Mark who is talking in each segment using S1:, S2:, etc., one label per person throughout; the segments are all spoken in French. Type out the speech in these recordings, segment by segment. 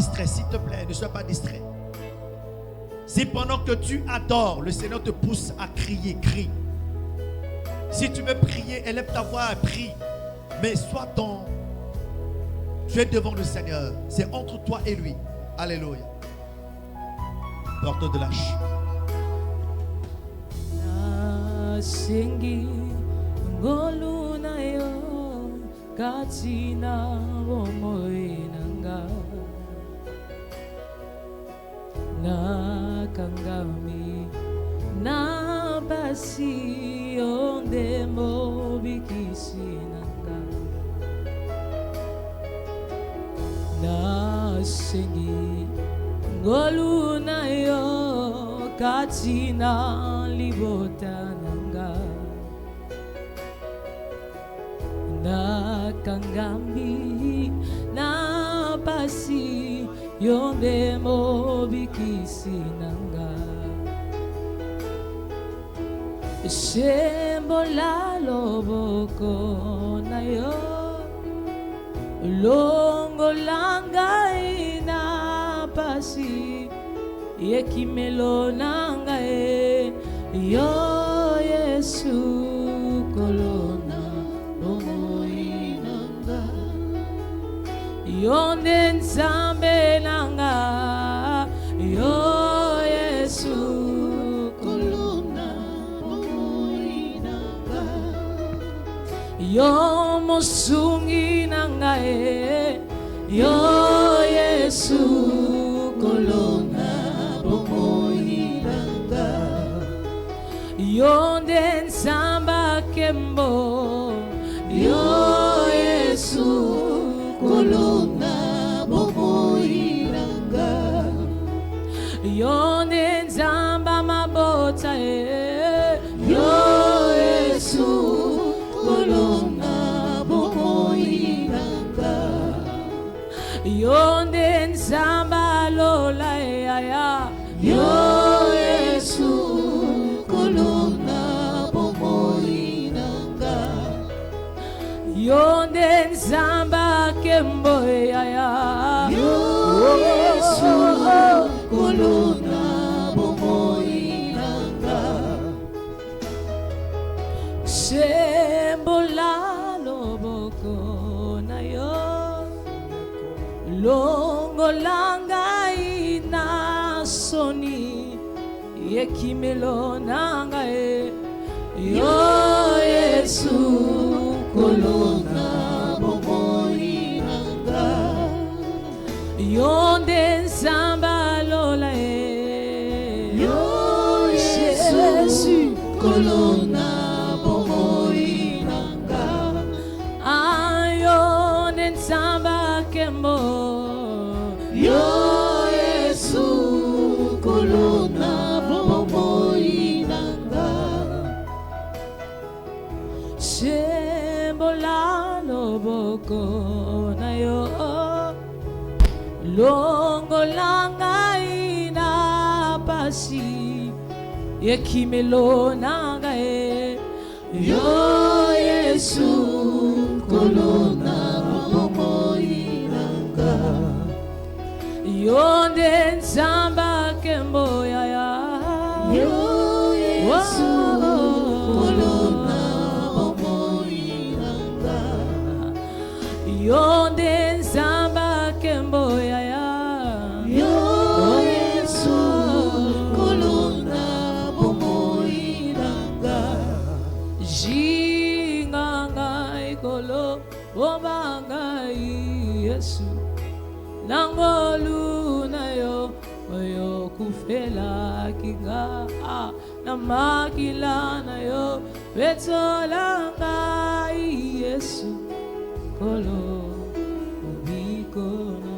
S1: distrait, s'il te plaît, ne sois pas distrait. Si pendant que tu adores, le Seigneur te pousse à crier, crie. Si tu veux prier, élève ta voix et prie. Mais sois dans... Tu es devant le Seigneur. C'est entre toi et lui. Alléluia. Porte de lâche.
S2: Nasengi ngolu na yo katina bomoinanga nakangami na basi onde mobikisinanga nasengi ngolu na yo katina libotananga nakangambi na pasi yombe mobikisinanga sembola loboko na yo longolanga ina pasi yekimelo nanga yo Yesu kolona omoinanga yonde nzambe nanga yo Yesu kolona omoinanga yo mosungi nanga yo Yesu kolona yonde nsamba kembo yo Yesu kolona bomoiranga yonde nzamba mabota yo Yesu kolona bomoiranga yonde nzamba lola ya yo Yesu yonde nzamba kembo ya yo Yesu kolona bomoinanga sembola loboko na yo longolanga ina soni yekimelo nanga yo Yesu kolona bomoinanga yonde nzamba lola yo Yesu kolona bomoinanga ayonde nzamba kembo yo Yesu kolona bomoinanga sembola loboko na yo longolanga ina pasi yekimelo nanga yo Yesu kolona bomoinanga yonde nzamba kembo ya yo Yesu kolona bomoinanga yonde nzamba kembo ya yo Yesu kolona bomoinanga jinganga ikolo bomanga Yesu nangolu na yo oyo kufela kinga na makila na yo betolanga Yesu kolo ubikona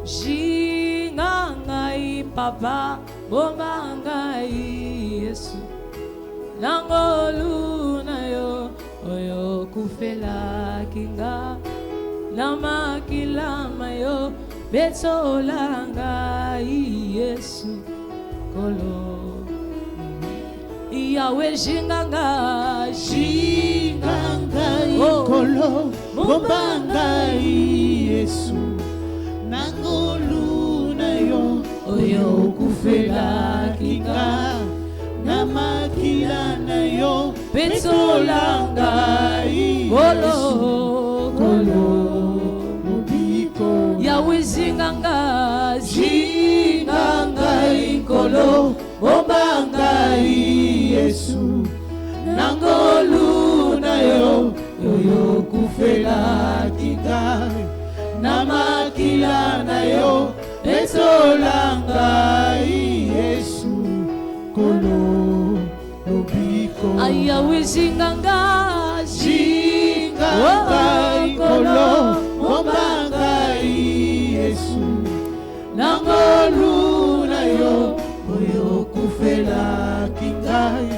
S2: jinganga papa bomanga Yesu nangolu na yo oyo kufela kinga na makila mayo betolanga Yesu kolo Yahweh jinganga
S3: kolo bombanga Yesu
S2: oyo kufela kinga
S3: na makila na yo
S2: petolanga kolo kolo
S3: mobiko
S2: yawe zinganga
S3: kolo obanga Yesu nangolu na yo yoyo kufela kinga na makila na yo petolanga Yesu kolo lobiko
S2: ayawe zinganga
S3: kolo obanga Yesu nangolu na yo oyo kufela kingai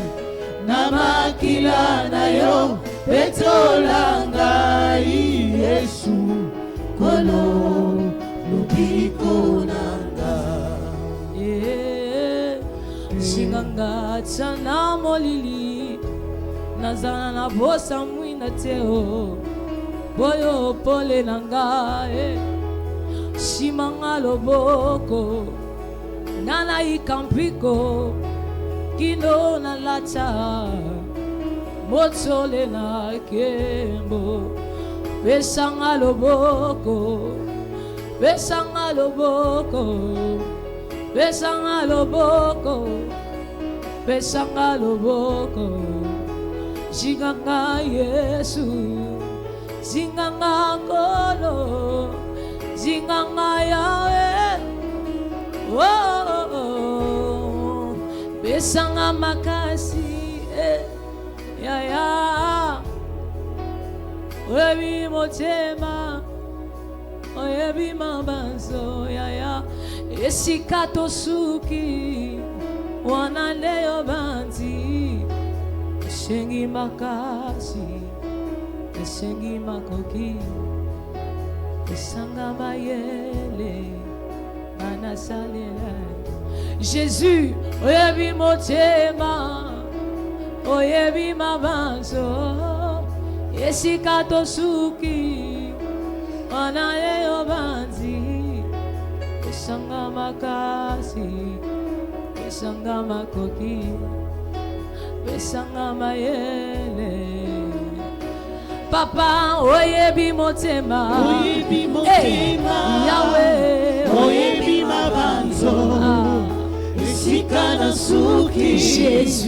S3: na makila na yo petolanga Yesu kolo lobiko nanga
S2: singanga tsana molili nazana na bosa mwina teo boyo pole nanga simanga loboko nana ikampiko kino na lata motsole na kembo besanga loboko besanga loboko besanga loboko besanga loboko zinganga Yesu zinganga kolo zinganga Yawe oh besanga makasi ya ya oyebi motema oyebi mabanzo ya ya esika tosuki wana leo banzi esengi makasi esengi makoki esanga mayele anasalela Jésus oyebi motema oyebi mabanzo esika tosuki wana leo banzi esanga makasi esanga makoki esanga mayele Papa oyebi motema Yahweh
S3: oyebi mabanzo esika na suki
S2: Jésus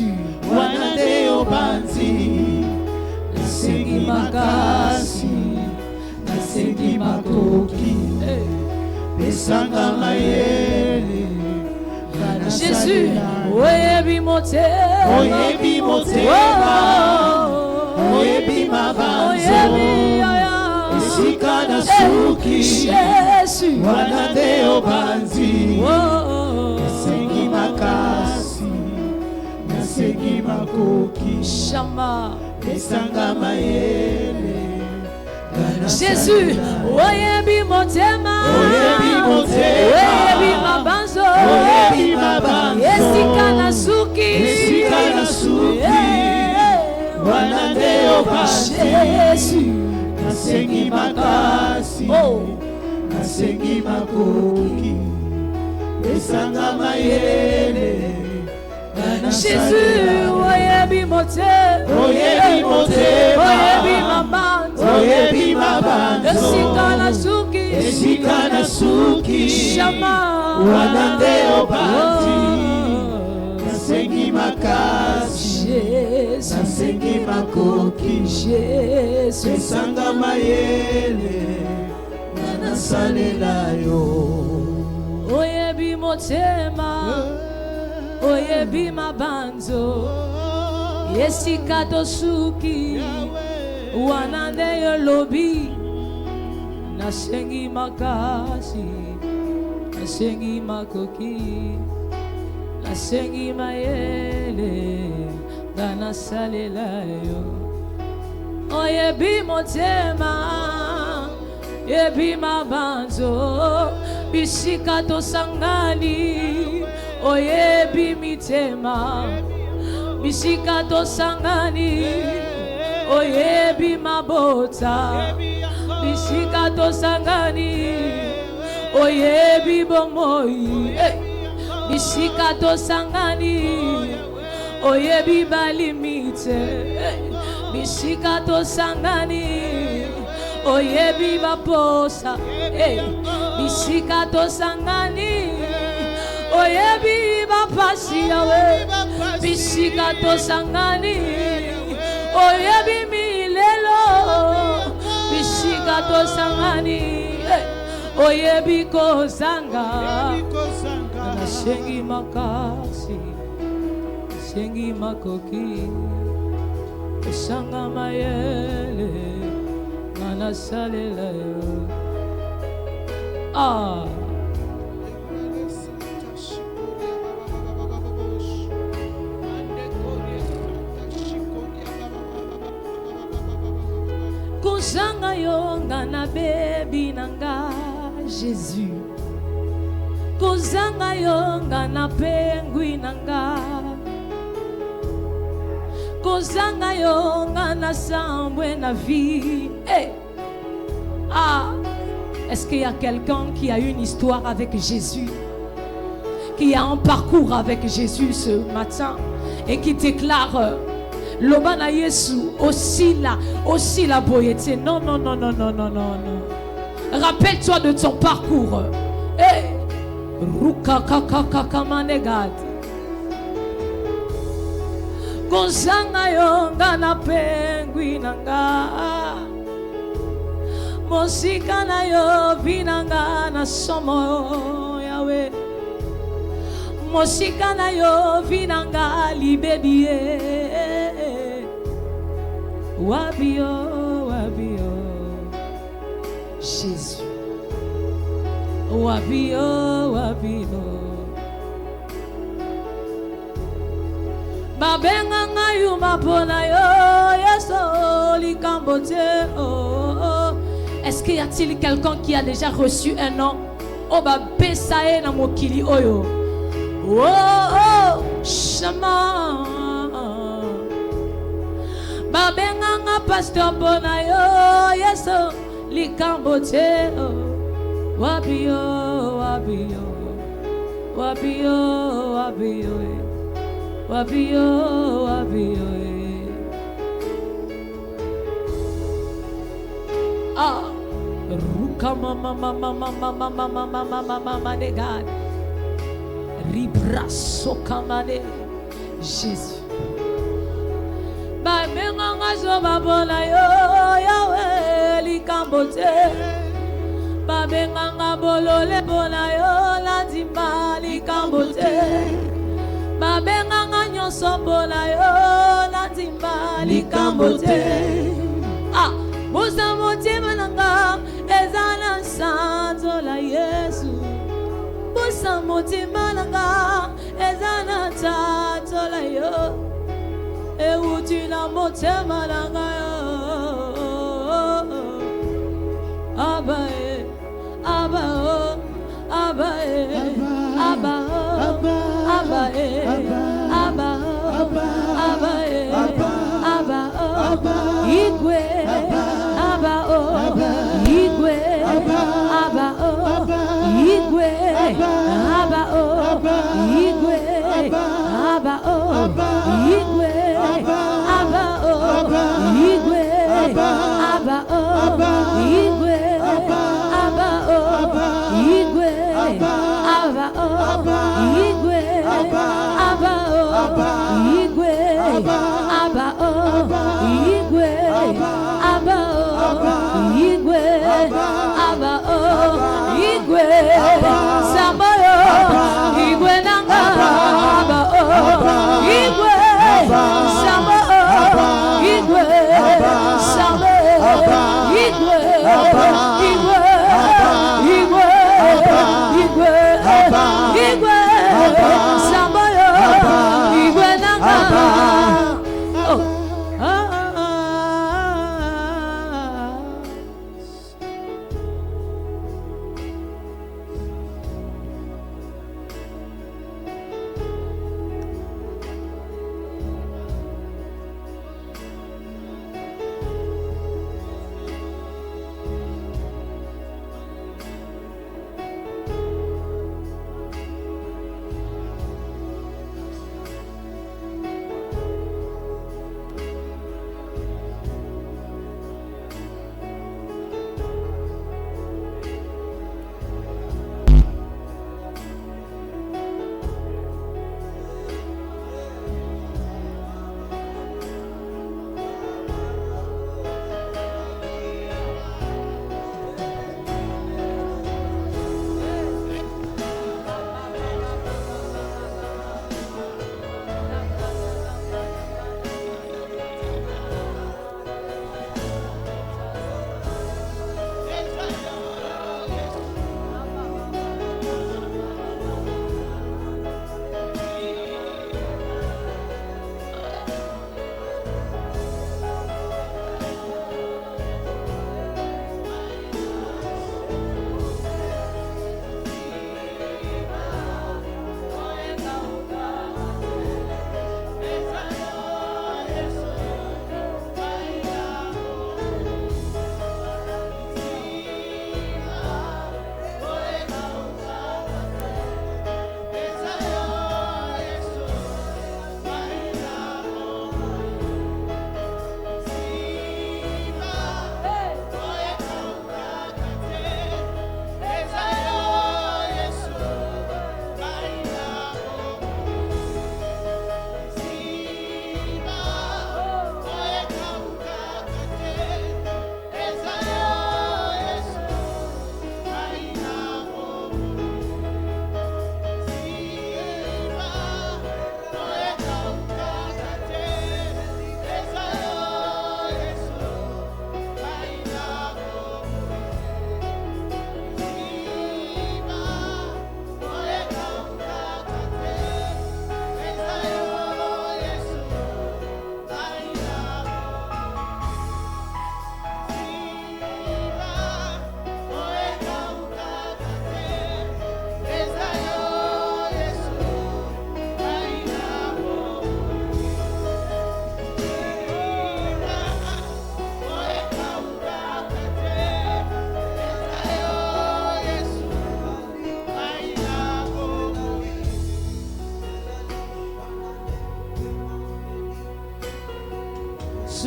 S3: wana leo banzi nasengi makasi nasengi makoki pesanga mayele
S2: Jésus oyebi motema
S3: oyebi mabanzo esika na suki
S2: Jésus
S3: wana leo banzi nasengi makasi nasengi makoki
S2: Shama
S3: pesanga mayele
S2: Jésus oyebi motema
S3: oyebi
S2: mabanzo
S3: esika
S2: na suki
S3: wana leo banzi
S2: Jésus
S3: nasengi makasi nasengi makoki pesanga mayele
S2: Jésus oyebi motema
S3: oyebi mabanzo esika na suki
S2: Shama
S3: wana leo banzi nasengi makasi nasengi makoki pesanga mayele nasalela yo
S2: oyebi motema oyebi mabanzo esika tosuki wana nde yo lobi nasengi makasi nasengi makoki nasengi mayele nga nasalela yo oyebi motema yebi mabanzo bisika tosangani oyebi mitema bisika tosangani oyebi mabota bisika tosangani oyebi bomoi bisika tosangani oyebi balimite bisika tosangani oyebi baposa bisika tosangani oyebi bapasi yawe bisika tosangani oyebi milelo bisika tosangani oyebi kozanga nasengi makasi nasengi makoki esanga mayele nanasalela yo kozanga yo ngana bebi nanga Jésus kozanga yo ngana pengwi nanga kozanga yo ngana sambwe na vie. Est-ce qu'il y a quelqu'un qui a une histoire avec Jésus, qui a un parcours avec Jésus ce matin et qui déclare Lobana Yesu aussi la boyété? Non. Rappelle-toi de ton parcours. Ruka kaka manegad. Kozanga yo ngana pengwi nanga mosika na yo vinanga na somo yawe mosika na yo vinanga libebie wabio Jésus wabio babenga ngayu mapona yo yeso likambote Est-ce qu'il y a-t-il quelqu'un qui a déjà reçu un nom? Oh ba besae na mokili oyo shama babenga nga pasteur bona yo yeso likambote wabio Ruka mama negad Ribraso kamane Jésus ba menga ngazo babona yo yawe likambote ba menga ngabolole bona yo landima likambote ba menga nganyonso bona yo landima likambote Musa motima nanga ezana sanzo la Yesu Musa motima nanga ezana tato la yo Eutina motima nanga yo Abae Abao Abae Abao Abae Abao Abae Abao Igwe Igwe Abao Igwe Abao Igwe Abao Igwe Abao Igwe Abao Igwe Abao Igwe Abao Igwe Abao Igwe Abao Igwe Igwe Abao Igwe Samoyo Igwe nanga Abao Igwe Samoyo Igwe Samoyo Igwe Igwe Samoyo Igwe nanga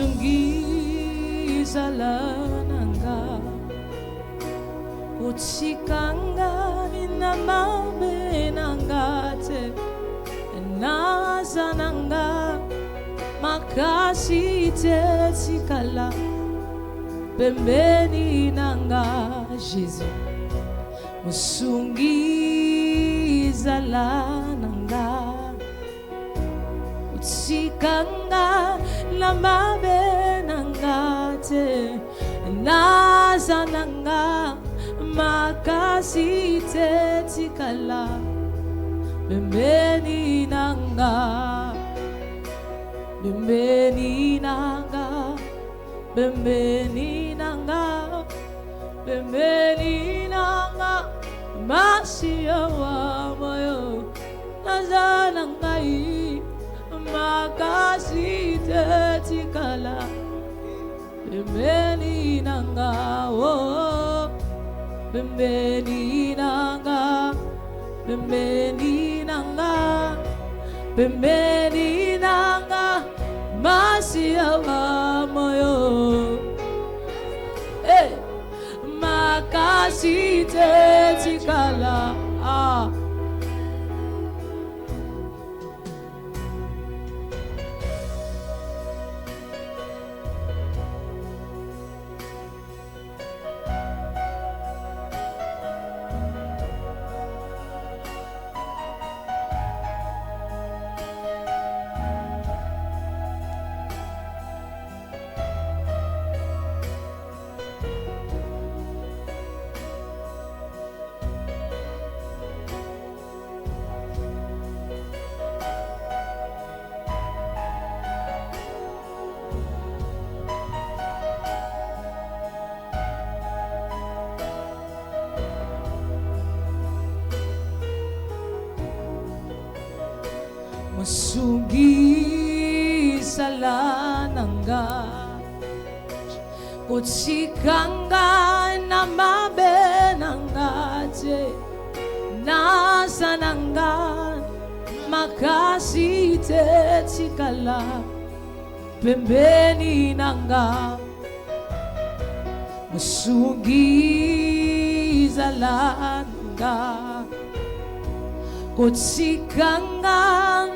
S2: Musungi zalananga Utsikanga inamabe nangate Nazananga Makasi te tikala Pembeni nanga Jésus Musungi zalananga Utsikanga lamabe nangate Nazananga Makasi te tikala Pembeni nanga Bembeni nanga, bembeni nanga, bembeni nanga, Masia wa moyo, nazanangai, makasi te tikala, bembeni nanga, oh, bembeni nanga, bembeni nanga, bembeni nanga. Masia wa moyo hey. Makasi te tikala Musungi salananga Utsikanga namabe nangate Nazananga Makasi te tikala Pembeni nanga Musungi salananga Kutsikanga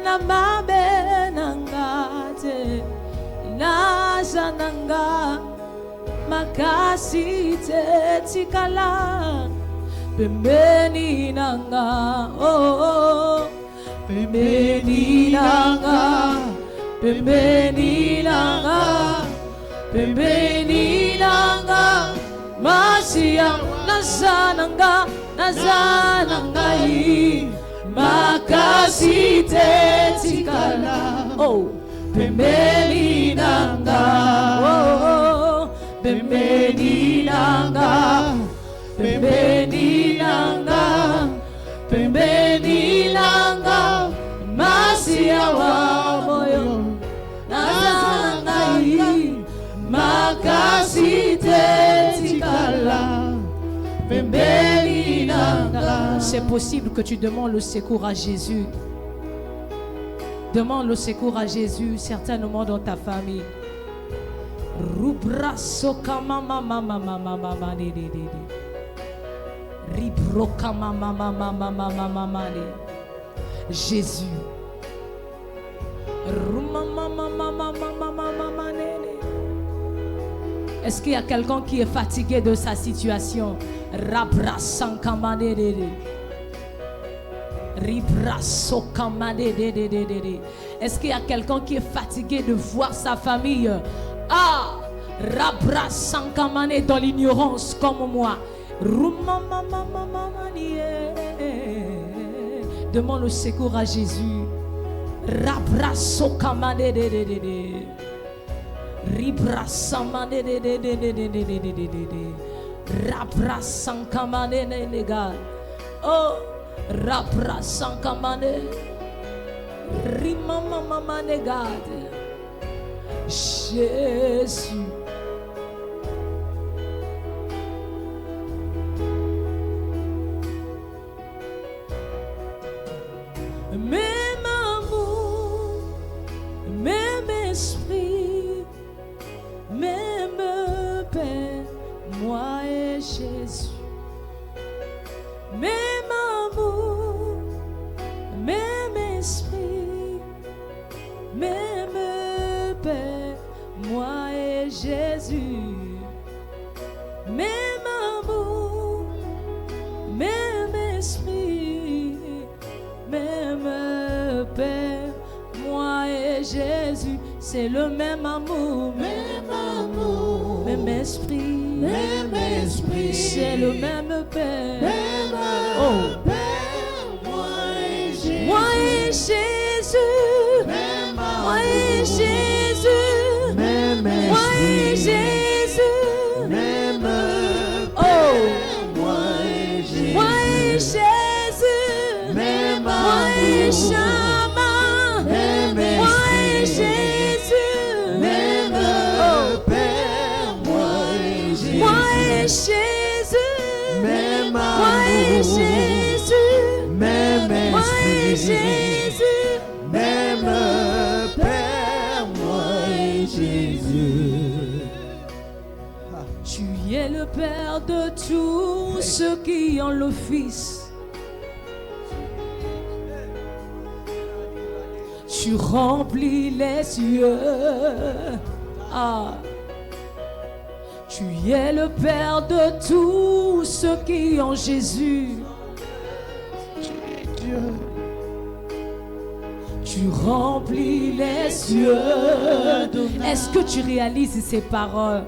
S2: namabe nangate Nazananga Makasi te tikala Pembeni nanga oh Pembeni nanga Pembeni nanga Pembeni nanga Masia nazananga Nazanangai Makasi te tikala oh Pembeni nanga oh Pembeni nanga Pembeni nanga Pembeni nanga Masia wa moyo Nazanangai Makasi te tikala Pembeni nanga. C'est possible que tu demandes le secours à Jésus. Demande le secours à Jésus, certainement dans ta famille. Jésus. Est-ce qu'il y a quelqu'un qui est fatigué de sa situation? Est-ce qu'il y a quelqu'un qui est fatigué de voir sa famille dans l'ignorance comme moi? Demande le secours à Jésus. Oh, Rapra Sankamane Rimama Negade Jésus. Même amour, même esprit, Jésus, c'est le même amour, même esprit, c'est le même Père. Moi et Jésus, moi et Jésus, moi et Jésus, moi et Jésus, moi et Chama, moi et Jésus, moi et Jésus, moi et Jésus, moi et Jésus,
S3: même Père, moi et Jésus.
S2: Tu es le Père de tous ceux qui ont le Fils. Tu remplis les cieux. Ah. Tu es le Père de tous ceux qui ont Jésus. Tu remplis les cieux. Est-ce que tu réalises ces paroles?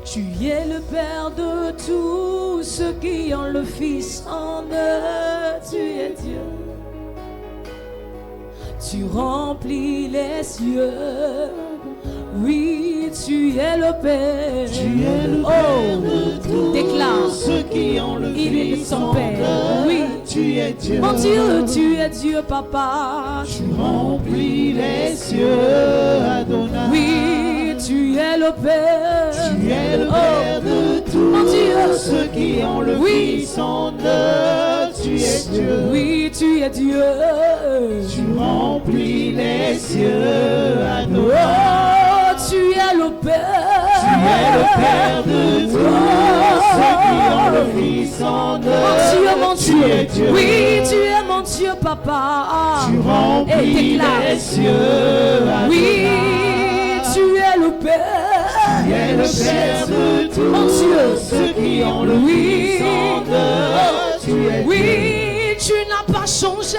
S2: Tu es le Père de tous ceux qui ont le Fils en eux. Tu es Dieu. Tu remplis les cieux. Oui, tu es le Père.
S3: Tu es le Père de tous
S2: déclare.
S3: Ceux qui ont le
S2: Il est
S3: Fils
S2: son
S3: en
S2: Père.
S3: eux.
S2: Oui.
S3: Tu es Dieu.
S2: Mon Dieu, tu es Dieu, Papa.
S3: Tu remplis les cieux, Adonai.
S2: Oui, tu es le Père.
S3: Tu es le Père de tous
S2: Mon Dieu.
S3: ceux qui ont le Fils en eux. Tu es Dieu.
S2: Oui, tu es Dieu.
S3: Tu remplis les cieux, Adonai.
S2: Oh, tu es le Père.
S3: Tu es le Père de tous ceux qui ont le Fils en eux.
S2: Mon Dieu,
S3: Tu es Dieu.
S2: oui, tu es mon Dieu, Papa.
S3: Tu remplis les cieux, Adonai.
S2: Oui, tu es le Père.
S3: Tu es le Père de tous
S2: Mon Dieu.
S3: ceux qui ont le
S2: Oui.
S3: Fils en eux. Tu es
S2: Oui,
S3: Dieu.
S2: tu n'as pas changé.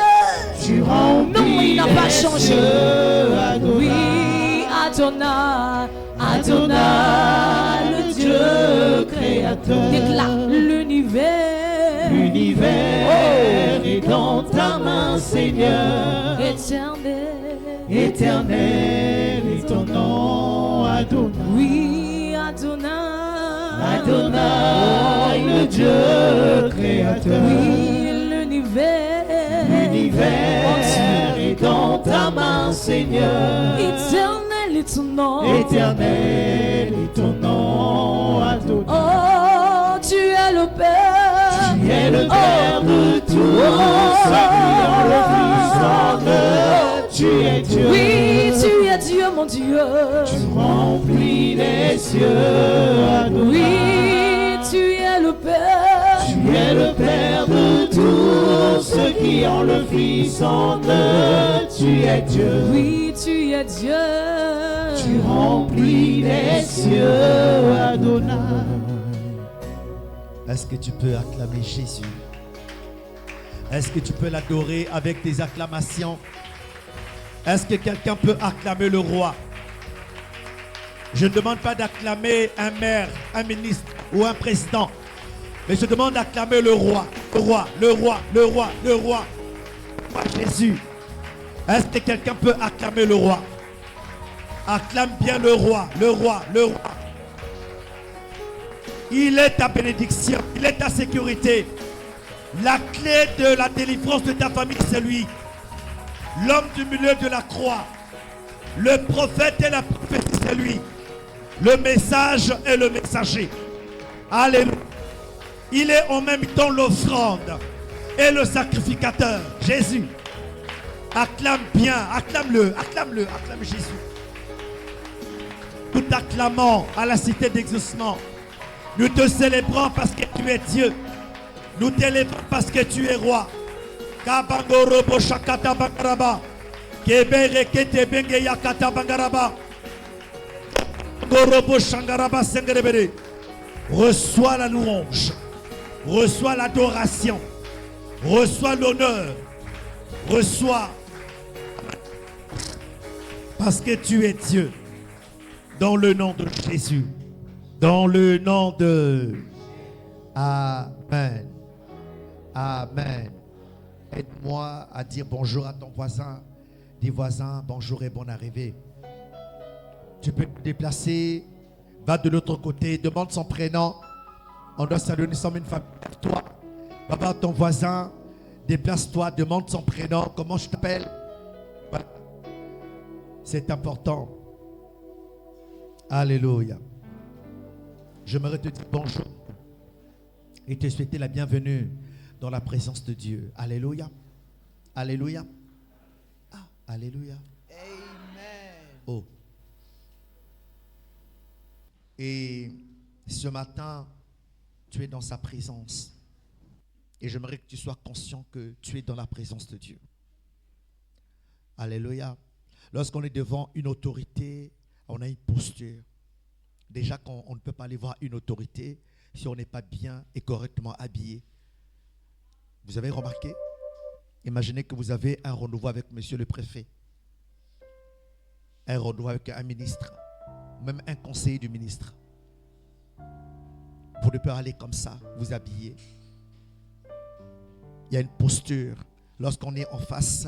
S3: Tu remplis
S2: Non, il n'a pas
S3: les
S2: changé.
S3: cieux, Adonai.
S2: Oui, Adonai, Adonai, le Dieu créateur. Déclare l'univers.
S3: L'univers est dans ta main, Seigneur.
S2: Éternel.
S3: Éternel est ton nom, Adonai.
S2: Oui, Adonai.
S3: Adonai, le Dieu créateur.
S2: Oui, l'univers.
S3: L'univers est dans ta main, Seigneur.
S2: Éternel est ton nom.
S3: Éternel est ton nom, Adonai.
S2: Oh, tu es le Père.
S3: Tu es le Père de tous ceux qui ont le Fils en eux. Tu es Dieu.
S2: Oui, tu es Dieu, mon Dieu.
S3: Tu remplis les cieux, Adonai.
S2: Oui, tu es le Père.
S3: Tu es le Père de tous ceux qui ont le Fils en eux. Tu es Dieu.
S2: Oui, tu es Dieu.
S3: Tu remplis les cieux, Adonai.
S1: Est-ce que tu peux acclamer Jésus? Est-ce que tu peux l'adorer avec des acclamations? Est-ce que quelqu'un peut acclamer le roi? Je ne demande pas d'acclamer un maire, un ministre ou un président, mais je demande d'acclamer le roi, le roi, le roi, le roi, le roi. Jésus. Est-ce que quelqu'un peut acclamer le roi? Acclame bien le roi, le roi, le roi. Il est ta bénédiction, il est ta sécurité. La clé de la délivrance de ta famille, c'est lui. L'homme du milieu de la croix. Le prophète et la prophétie, c'est lui. Le message et le messager. Alléluia. Il est en même temps l'offrande et le sacrificateur. Jésus. Acclame bien, acclame-le, acclame-le, acclame Jésus. Nous t'acclamons à la cité d'exaucement. Nous te célébrons parce que tu es Dieu. Nous t'élévons parce que tu es roi. Kebere kete benge yakata bangaraba. Gorobo shangaraba sengerebere. Reçois la louange. Reçois l'adoration. Reçois l'honneur. Reçois. Parce que tu es Dieu. Dans le nom de Jésus. Dans le nom de... Amen. Amen. Aide-moi à dire bonjour à ton voisin. Dis voisin, bonjour et bonne arrivée. Tu peux te déplacer. Va de l'autre côté. Demande son prénom. On doit saluer, nous sommes une famille. Toi, va voir ton voisin. Déplace-toi, demande son prénom. Comment je t'appelle? Voilà. C'est important. Alléluia. J'aimerais te dire bonjour et te souhaiter la bienvenue dans la présence de Dieu. Alléluia. Alléluia. Ah, alléluia.
S3: Amen.
S1: Oh. Et ce matin, tu es dans sa présence. Et j'aimerais que tu sois conscient que tu es dans la présence de Dieu. Alléluia. Lorsqu'on est devant une autorité, on a une posture. Déjà qu'on ne peut pas aller voir une autorité si on n'est pas bien et correctement habillé. Vous avez remarqué? Imaginez que vous avez un rendez-vous avec monsieur le préfet. Un rendez-vous avec un ministre. Même un conseiller du ministre. Vous ne pouvez aller comme ça, vous habiller. Il y a une posture. Lorsqu'on est en face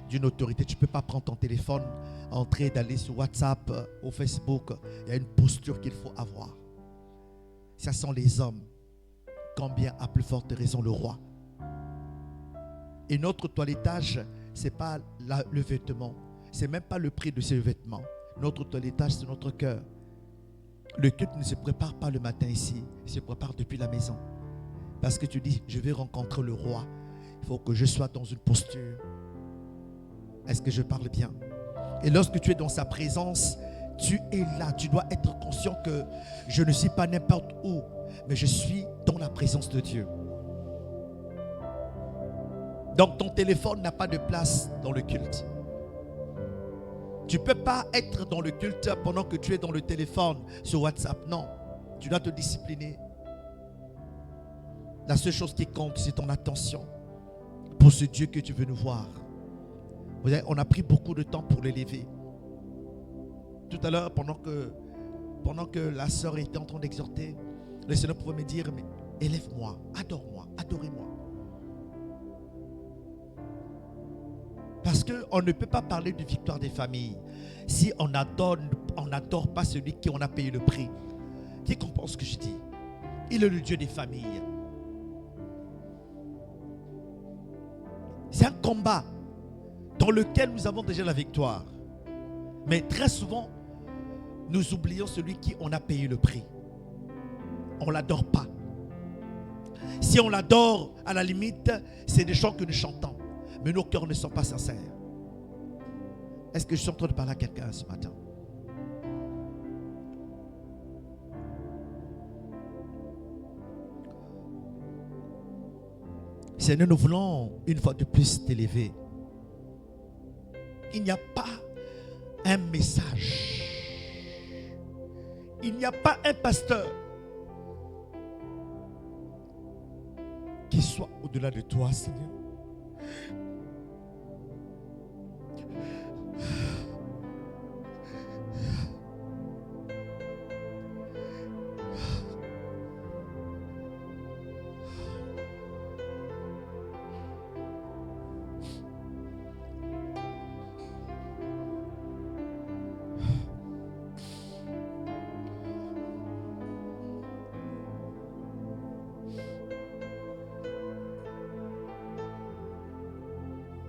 S1: d'une autorité, tu ne peux pas prendre ton téléphone, entrer, d'aller sur WhatsApp ou Facebook. Il y a une posture qu'il faut avoir. Ça sont les hommes. Combien à plus forte raison le roi. Et notre toilettage, ce n'est pas le vêtement. Ce n'est même pas le prix de ces vêtements. Notre toilettage, c'est notre cœur. Le culte ne se prépare pas le matin ici. Il se prépare depuis la maison. Parce que tu dis, je vais rencontrer le roi. Il faut que je sois dans une posture. Est-ce que je parle bien? Et lorsque tu es dans sa présence, tu es là. Tu dois être conscient que je ne suis pas n'importe où, mais je suis dans la présence de Dieu. Donc ton téléphone n'a pas de place dans le culte. Tu ne peux pas être dans le culte pendant que tu es dans le téléphone sur WhatsApp. Non, tu dois te discipliner. La seule chose qui compte, c'est ton attention pour ce Dieu que tu veux nous voir. Vous savez, on a pris beaucoup de temps pour l'élever. Tout à l'heure, pendant que la sœur était en train d'exhorter, le Seigneur pouvait me dire, mais élève-moi, adore-moi, adorez-moi. Parce qu'on ne peut pas parler de victoire des familles si on n'adore pas celui qui en a payé le prix. Qui comprend ce que je dis? Il est le Dieu des familles. C'est un combat dans lequel nous avons déjà la victoire. Mais très souvent, nous oublions celui qui en a payé le prix. On ne l'adore pas. Si on l'adore, à la limite, c'est des chants que nous chantons. Mais nos cœurs ne sont pas sincères. Est-ce que je suis en train de parler à quelqu'un ce matin? Seigneur, nous voulons une fois de plus t'élever. Il n'y a pas un message. Il n'y a pas un pasteur qui soit au-delà de toi, Seigneur.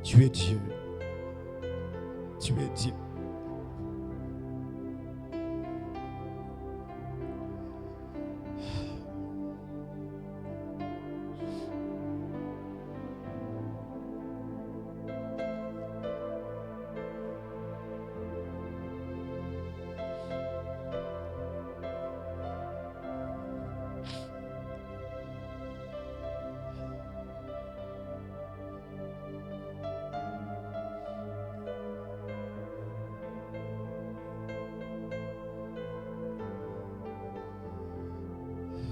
S1: Tu es Dieu. Tu es Dieu.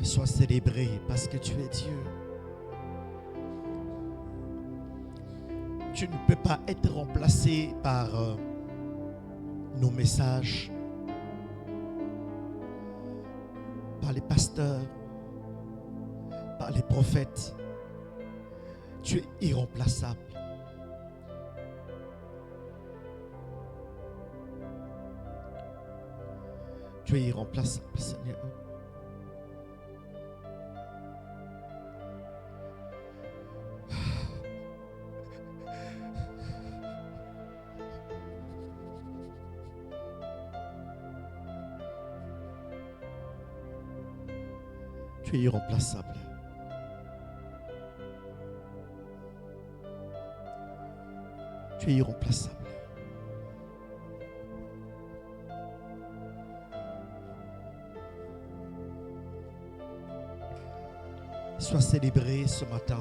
S1: Sois célébré parce que tu es Dieu. Tu ne peux pas être remplacé par nos messages, par les pasteurs, par les prophètes. Tu es irremplaçable. Tu es irremplaçable, Seigneur. Tu es irremplaçable. Tu es irremplaçable. Sois célébré ce matin.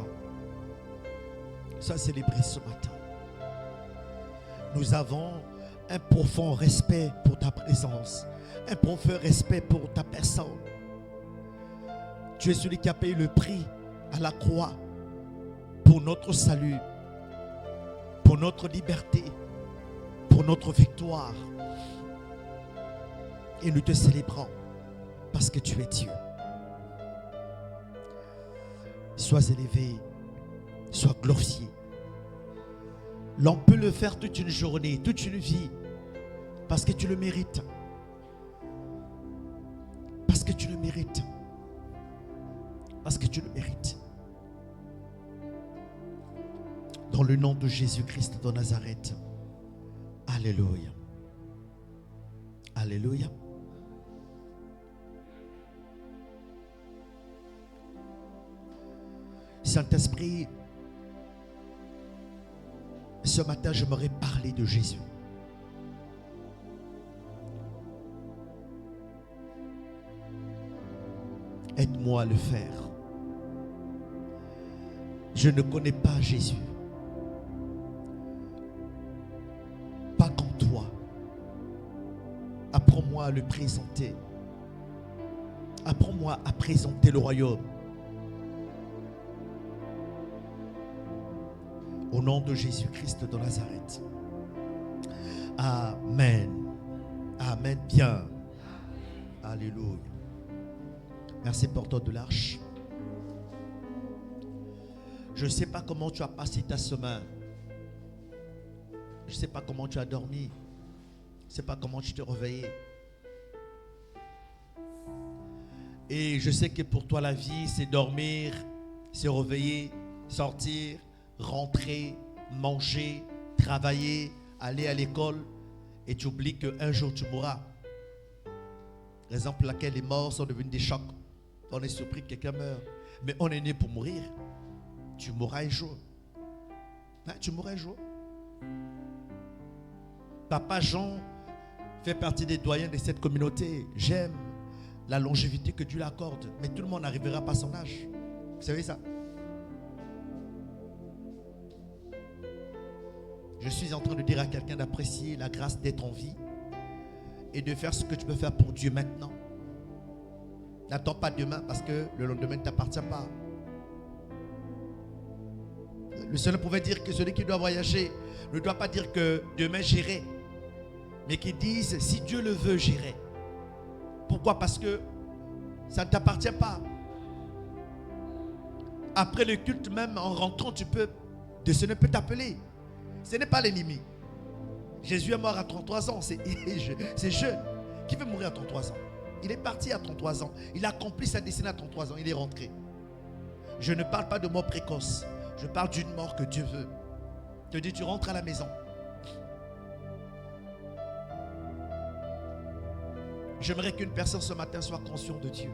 S1: Sois célébré ce matin. Nous avons un profond respect pour ta présence, un profond respect pour ta personne. Tu es celui qui a payé le prix à la croix pour notre salut, pour notre liberté, pour notre victoire. Et nous te célébrons parce que tu es Dieu. Sois élevé, sois glorifié. L'on peut le faire toute une journée, toute une vie, parce que tu le mérites. Parce que tu le mérites. Parce que tu le mérites. Dans le nom de Jésus-Christ de Nazareth. Alléluia. Alléluia. Saint-Esprit, ce matin, j'aimerais parler de Jésus. Aide-moi à le faire. Je ne connais pas Jésus. Pas comme toi. Apprends-moi à le présenter. Apprends-moi à présenter le royaume. Au nom de Jésus-Christ de Nazareth. Amen. Amen. Bien. Alléluia. Merci porteur de l'arche. Je ne sais pas comment tu as passé ta semaine. Je ne sais pas comment tu as dormi. Je ne sais pas comment tu t'es réveillé. Et je sais que pour toi la vie, c'est dormir, se réveiller, sortir, rentrer, manger, travailler, aller à l'école. Et tu oublies qu'un jour tu mourras. Raison pour laquelle les morts sont devenus des chocs. On est surpris que quelqu'un meurt. Mais on est né pour mourir. Tu mourras un jour. Hein, tu mourras un jour. Papa Jean fait partie des doyens de cette communauté. J'aime la longévité que Dieu l'accorde. Mais tout le monde n'arrivera pas à son âge. Vous savez ça? Je suis en train de dire à quelqu'un d'apprécier la grâce d'être en vie et de faire ce que tu peux faire pour Dieu maintenant. N'attends pas demain parce que le lendemain ne t'appartient pas. Le Seigneur pouvait dire que celui qui doit voyager ne doit pas dire que demain j'irai, mais qu'il dise si Dieu le veut, j'irai. Pourquoi? Parce que ça ne t'appartient pas. Après le culte, même en rentrant, le Seigneur peut t'appeler. Ce n'est pas l'ennemi. Jésus est mort à 33 ans. C'est jeune. Qui veut mourir à 33 ans? Il est parti à 33 ans. Il a accompli sa destinée à 33 ans. Il est rentré. Je ne parle pas de mort précoce. Je parle d'une mort que Dieu veut. Te dit, tu rentres à la maison. J'aimerais qu'une personne ce matin soit consciente de Dieu.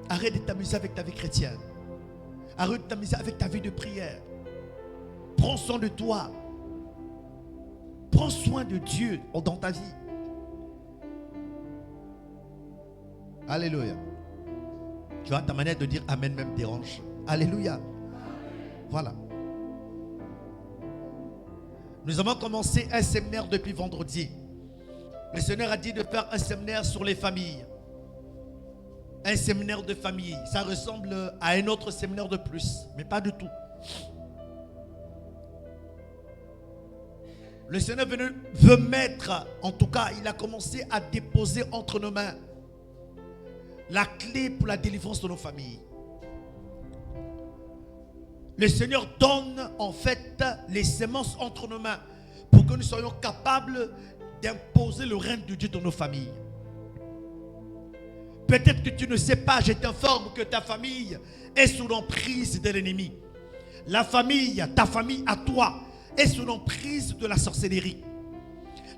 S1: Arrête de t'amuser avec ta vie chrétienne. Arrête de t'amuser avec ta vie de prière. Prends soin de toi. Prends soin de Dieu dans ta vie. Alléluia. Tu vois, ta manière de dire Amen même dérange. Alléluia. Voilà. Nous avons commencé un séminaire depuis vendredi. Le Seigneur a dit de faire un séminaire sur les familles. un séminaire de famille. Ça ressemble à un autre séminaire de plus, mais pas du tout. Le Seigneur veut mettre, en tout cas, il a commencé à déposer entre nos mains la clé pour la délivrance de nos familles. Le Seigneur donne en fait les semences entre nos mains pour que nous soyons capables d'imposer le règne de Dieu dans nos familles. Peut-être que tu ne sais pas, je t'informe que ta famille est sous l'emprise de l'ennemi. La famille, ta famille à toi, est sous l'emprise de la sorcellerie.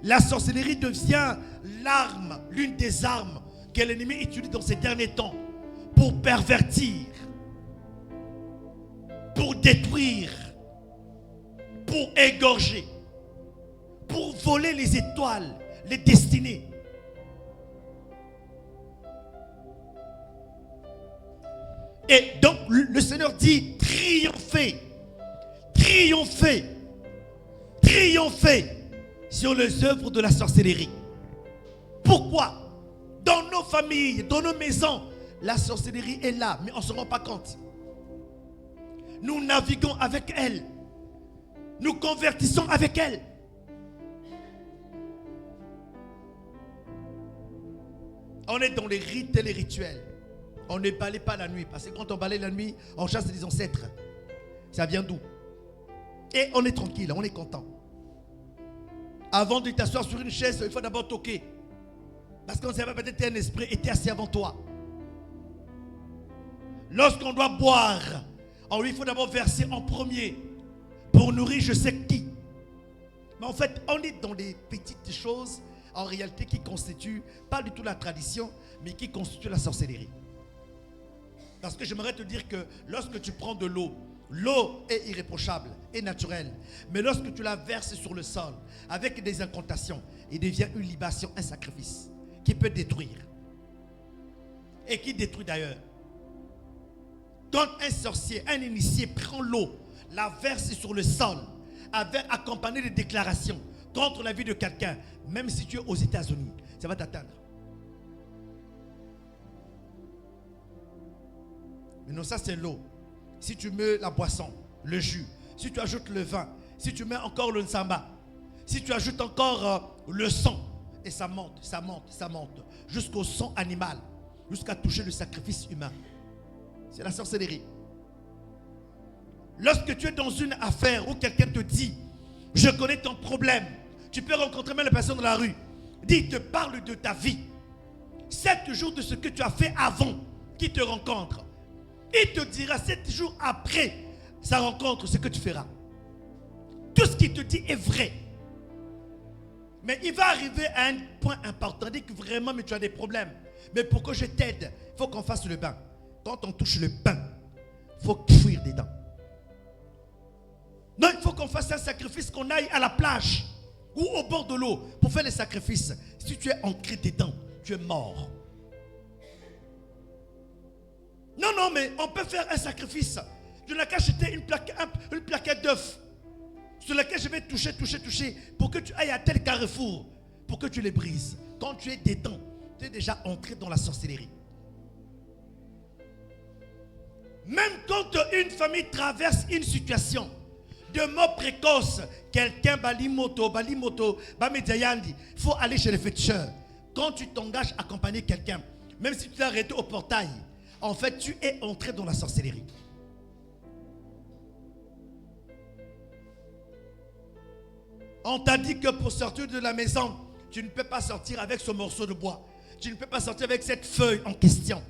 S1: La sorcellerie devient l'arme, l'une des armes que l'ennemi utilise dans ces derniers temps pour pervertir, pour détruire, pour égorger, pour voler les étoiles, les destinées. Et donc le Seigneur dit triomphez, triomphez, triomphez sur les œuvres de la sorcellerie. Pourquoi? Dans nos familles, dans nos maisons, la sorcellerie est là, mais on ne se rend pas compte. Nous naviguons avec elle. Nous convertissons avec elle. On est dans les rites et les rituels. On ne balaye pas la nuit. Parce que quand on balaye la nuit, on chasse les ancêtres. Ça vient d'où? Et on est tranquille, on est content. Avant de t'asseoir sur une chaise, il faut d'abord toquer. Parce qu'on ne sait pas, peut-être un esprit était assis avant toi. Lorsqu'on doit boire, il faut d'abord verser en premier pour nourrir je sais qui. Mais en fait, on est dans des petites choses en réalité qui constituent pas du tout la tradition, mais qui constituent la sorcellerie. Parce que j'aimerais te dire que lorsque tu prends de l'eau, l'eau est irréprochable et naturelle. Mais lorsque tu la verses sur le sol avec des incantations, il devient une libation, un sacrifice qui peut détruire. Et qui détruit d'ailleurs. Quand un sorcier, un initié prend l'eau, la verse sur le sol, avec accompagné de déclarations contre la vie de quelqu'un, même si tu es aux États-Unis, ça va t'atteindre. Maintenant, ça c'est l'eau. Si tu mets la boisson, le jus, si tu ajoutes le vin, si tu mets encore le nsamba, si tu ajoutes encore le sang, et ça monte, ça monte, ça monte, jusqu'au sang animal, jusqu'à toucher le sacrifice humain. C'est la sorcellerie. Lorsque tu es dans une affaire où quelqu'un te dit, je connais ton problème, tu peux rencontrer même la personne dans la rue, il te parle de ta vie. 7 jours de ce que tu as fait avant qu'il te rencontre. Il te dira 7 jours après sa rencontre ce que tu feras. Tout ce qu'il te dit est vrai. Mais il va arriver à un point important. Dit que vraiment, mais tu as des problèmes. Mais pour que je t'aide, il faut qu'on fasse le bain. Quand on touche le bain, il faut fuir dedans. Non, il faut qu'on fasse un sacrifice, qu'on aille à la plage ou au bord de l'eau pour faire les sacrifices. Si tu es ancré dedans, tu es mort. Non, non, mais on peut faire un sacrifice. Je n'ai qu'à acheter une plaquette d'œufs sur laquelle je vais toucher pour que tu ailles à tel carrefour, pour que tu les brises. Quand tu es dedans, tu es déjà entré dans la sorcellerie. Même quand une famille traverse une situation de mort précoce, quelqu'un balimoto, bamediayandi, il faut aller chez les féticheurs. Quand tu t'engages à accompagner quelqu'un, même si tu t'es arrêté au portail, en fait, tu es entré dans la sorcellerie. On t'a dit que pour sortir de la maison, tu ne peux pas sortir avec ce morceau de bois. Tu ne peux pas sortir avec cette feuille en question.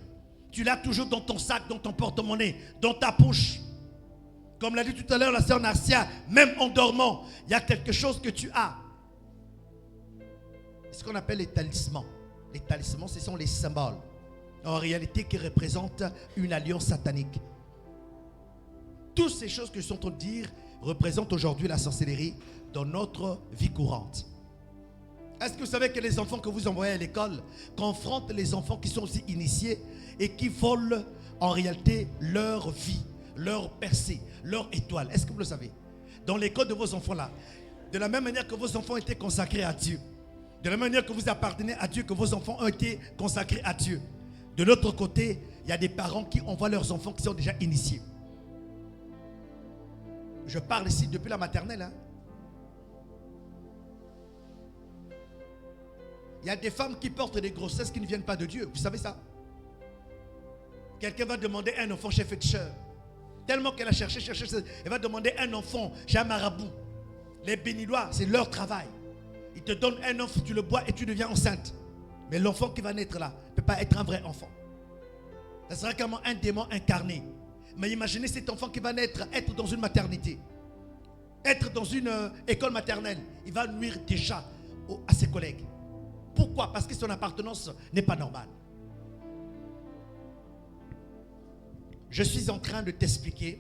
S1: Tu l'as toujours dans ton sac, dans ton porte-monnaie, dans ta poche. Comme l'a dit tout à l'heure la sœur Narcia, même en dormant, il y a quelque chose que tu as. C'est ce qu'on appelle les talismans. Les talismans, ce sont les symboles. En réalité, qui représentent une alliance satanique. Toutes ces choses que je suis en train de dire représentent aujourd'hui la sorcellerie dans notre vie courante. Est-ce que vous savez que les enfants que vous envoyez à l'école confrontent les enfants qui sont aussi initiés et qui volent en réalité leur vie, leur percée, leur étoile? Est-ce que vous le savez? Dans l'école de vos enfants là, de la même manière que vos enfants étaient consacrés à Dieu, de la même manière que vous appartenez à Dieu, que vos enfants ont été consacrés à Dieu, De l'autre côté, il y a des parents qui envoient leurs enfants qui sont déjà initiés. Je parle ici depuis la maternelle. Hein. Il y a des femmes qui portent des grossesses qui ne viennent pas de Dieu. Vous savez ça? Quelqu'un va demander un enfant chez Fetcher. Tellement qu'elle a cherché, elle va demander un enfant chez un marabout. Les Béninois, c'est leur travail. Ils te donnent un enfant, tu le bois et tu deviens enceinte. Mais l'enfant qui va naître là ne peut pas être un vrai enfant. Ça sera comme un démon incarné. Mais imaginez cet enfant qui va naître, être dans une maternité, être dans une école maternelle. Il va nuire déjà à ses collègues. Pourquoi? Parce que son appartenance n'est pas normale. Je suis en train de t'expliquer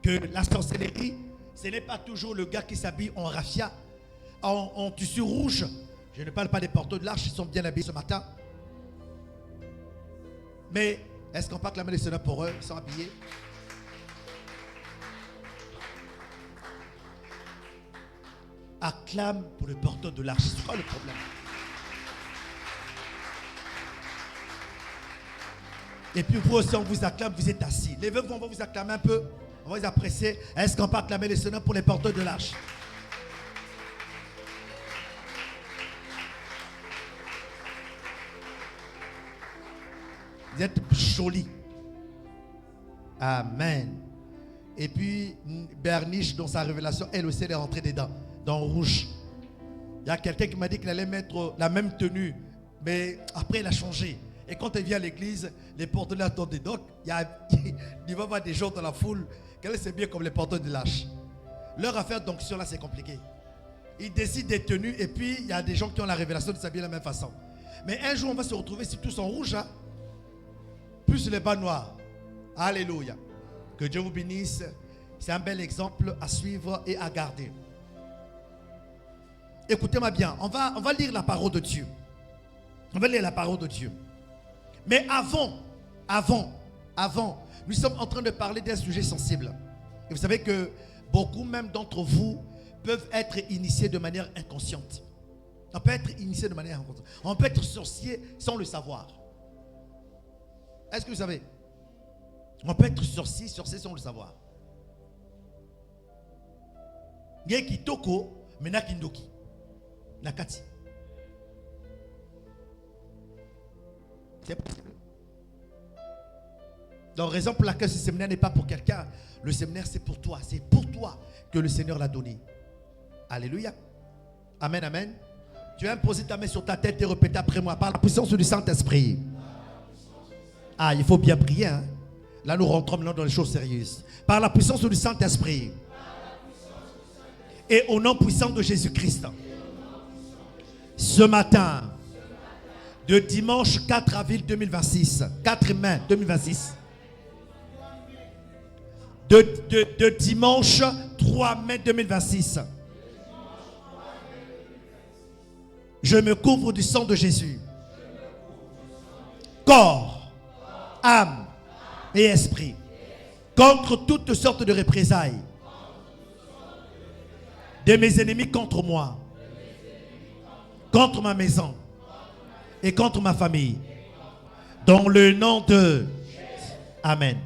S1: que la sorcellerie, ce n'est pas toujours le gars qui s'habille en raffia, en tissu rouge. Je ne parle pas des porteurs de l'arche, ils sont bien habillés ce matin. Mais est-ce qu'on peut acclamer les seigneurs pour eux? Ils sont habillés. Acclame pour le porteur de l'arche. C'est quoi le problème? Et puis vous aussi, on vous acclame, vous êtes assis. Levez-vous, on va vous acclamer un peu. On va vous apprécier. Est-ce qu'on peut acclamer les seigneurs pour les porteurs de l'arche? Vous êtes jolis. Amen. Et puis, Bernice, dans sa révélation, elle aussi, elle est rentrée dedans, dans le rouge. Il y a quelqu'un qui m'a dit qu'il allait mettre la même tenue, mais après, elle a changé. Et quand elle vient à l'église, les porteurs attendent. Donc, il va y avoir des gens dans la foule, qu'elle sait bien comme les porteurs de l'arche. Leur affaire d'onction, là, c'est compliqué. Ils décident des tenues, et puis, il y a des gens qui ont la révélation de s'habiller de la même façon. Mais un jour, on va se retrouver, si tous en rouge, hein, plus les bas noirs. Alléluia. Que Dieu vous bénisse. C'est un bel exemple à suivre et à garder. Écoutez-moi bien. On va lire la parole de Dieu. On va lire la parole de Dieu. Mais avant, nous sommes en train de parler d'un sujet sensible. Et vous savez que beaucoup même d'entre vous peuvent être initiés de manière inconsciente. On peut être initié de manière inconsciente. On peut être sorcier sans le savoir. Est-ce que vous savez? On peut être sorcier sans le savoir. Ngeki toko, menaki ndoki. Nakati. C'est possible. Donc, raison pour laquelle ce séminaire n'est pas pour quelqu'un. Le séminaire, c'est pour toi. C'est pour toi que le Seigneur l'a donné. Alléluia. Amen, amen. Tu as imposé ta main sur ta tête et répéter après moi par la puissance du Saint-Esprit. Ah, il faut bien prier. Hein? Là, nous rentrons maintenant dans les choses sérieuses. Par la puissance du Saint-Esprit. Et au nom puissant de Jésus-Christ. Ce matin, de dimanche 4 avril 2026, 4 mai 2026, de dimanche 3 mai 2026, je me couvre du sang de Jésus. Corps, âme et esprit, contre toutes sortes de représailles de mes ennemis contre moi, contre ma maison et contre ma famille, dans le nom de Amen.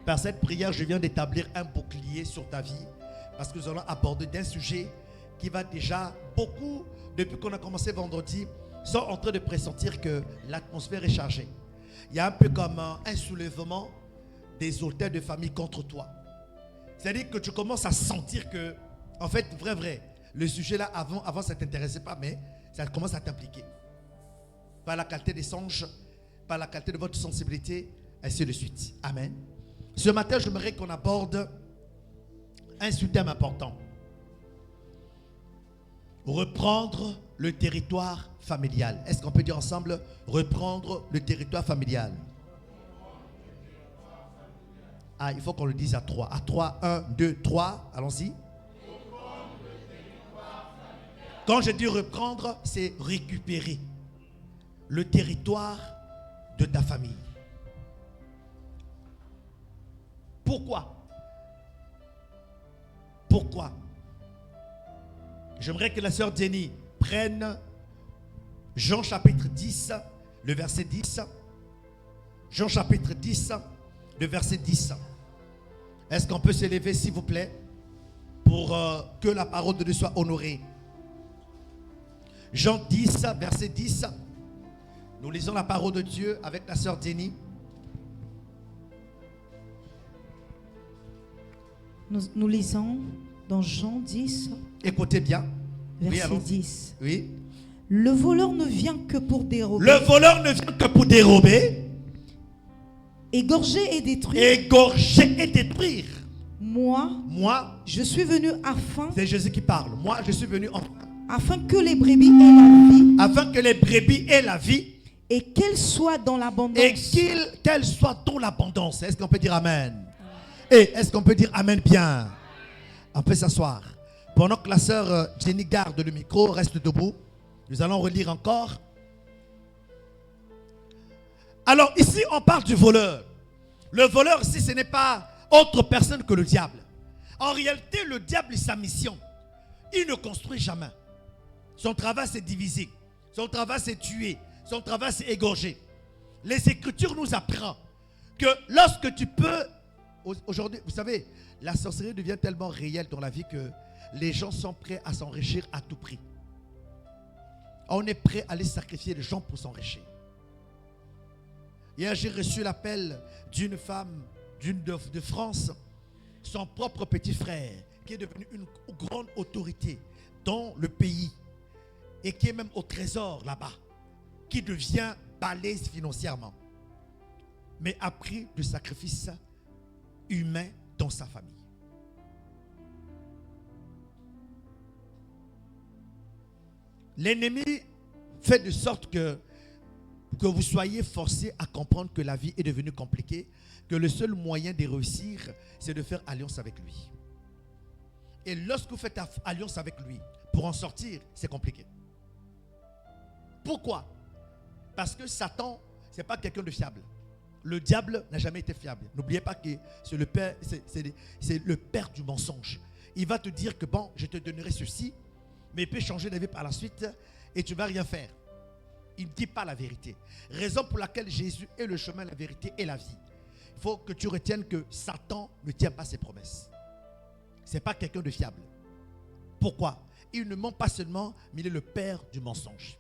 S1: Par cette prière, je viens d'établir un bouclier sur ta vie, parce que nous allons aborder d'un sujet qui va déjà beaucoup, depuis qu'on a commencé vendredi, sont en train de pressentir que l'atmosphère est chargée. Il y a un peu comme un soulèvement des auteurs de famille contre toi. C'est-à-dire que tu commences à sentir que, en fait, vrai, le sujet là, avant ça ne t'intéressait pas, mais ça commence à t'impliquer. Par la qualité des songes, par la qualité de votre sensibilité, ainsi de suite. Amen. Ce matin, j'aimerais qu'on aborde un sujet important. Reprendre le territoire familial. Est-ce qu'on peut dire ensemble, reprendre le territoire familial? Ah, il faut qu'on le dise à 3. À 3, 1, 2, 3. Allons-y. Quand je dis reprendre, c'est récupérer le territoire de ta famille. Pourquoi? Pourquoi? J'aimerais que la sœur Jenny prenne Jean chapitre 10, le verset 10. Jean chapitre 10, le verset 10. Est-ce qu'on peut s'élever s'il vous plaît pour que la parole de Dieu soit honorée? Jean 10, verset 10. Nous lisons la parole de Dieu avec la sœur Jenny.
S3: Nous lisons dans Jean 10,
S1: Écoutez bien.
S3: verset
S1: Oui,
S3: 10.
S1: Oui.
S3: Le voleur ne vient que pour dérober,
S1: Le voleur ne vient que pour dérober,
S3: égorger et détruire.
S1: égorger et détruire.
S3: Moi,
S1: Je
S3: je suis venu afin
S1: c'est Jésus qui parle. Moi, je suis venu
S3: afin que les brebis aient la vie
S1: afin que les brebis aient la vie
S3: et qu'elles soient dans l'abondance.
S1: et qu'elles soient dans l'abondance. Est-ce qu'on peut dire Amen? Et est-ce qu'on peut dire Amen bien? On peut s'asseoir. Pendant que la sœur Jenny garde le micro, reste debout, nous allons relire encore. Alors ici, on parle du voleur. Le voleur ici, ce n'est pas autre personne que le diable. En réalité, le diable, sa mission, il ne construit jamais. Son travail, c'est diviser. Son travail, c'est tuer. Son travail, c'est égorger. Les Écritures nous apprennent que lorsque tu peux... Aujourd'hui, vous savez, la sorcellerie devient tellement réelle dans la vie que les gens sont prêts à s'enrichir à tout prix. On est prêt à aller sacrifier les gens pour s'enrichir. Hier, j'ai reçu l'appel d'une femme de France, son propre petit frère, qui est devenu une grande autorité dans le pays et qui est même au trésor là-bas, qui devient balèze financièrement, mais a pris du sacrifice humain dans sa famille. L'ennemi fait de sorte que vous soyez forcés à comprendre que la vie est devenue compliquée, que le seul moyen de réussir, c'est de faire alliance avec lui. Et lorsque vous faites alliance avec lui, pour en sortir, c'est compliqué. Pourquoi? Parce que Satan, ce n'est pas quelqu'un de fiable. Le diable n'a jamais été fiable. N'oubliez pas que c'est le père du mensonge. Il va te dire que bon, je te donnerai ceci, mais il peut changer d'avis par la suite et tu ne vas rien faire. Il ne dit pas la vérité. Raison pour laquelle Jésus est le chemin, la vérité et la vie. Il faut que tu retiennes que Satan ne tient pas ses promesses. Ce n'est pas quelqu'un de fiable. Pourquoi? Il ne ment pas seulement, mais il est le père du mensonge.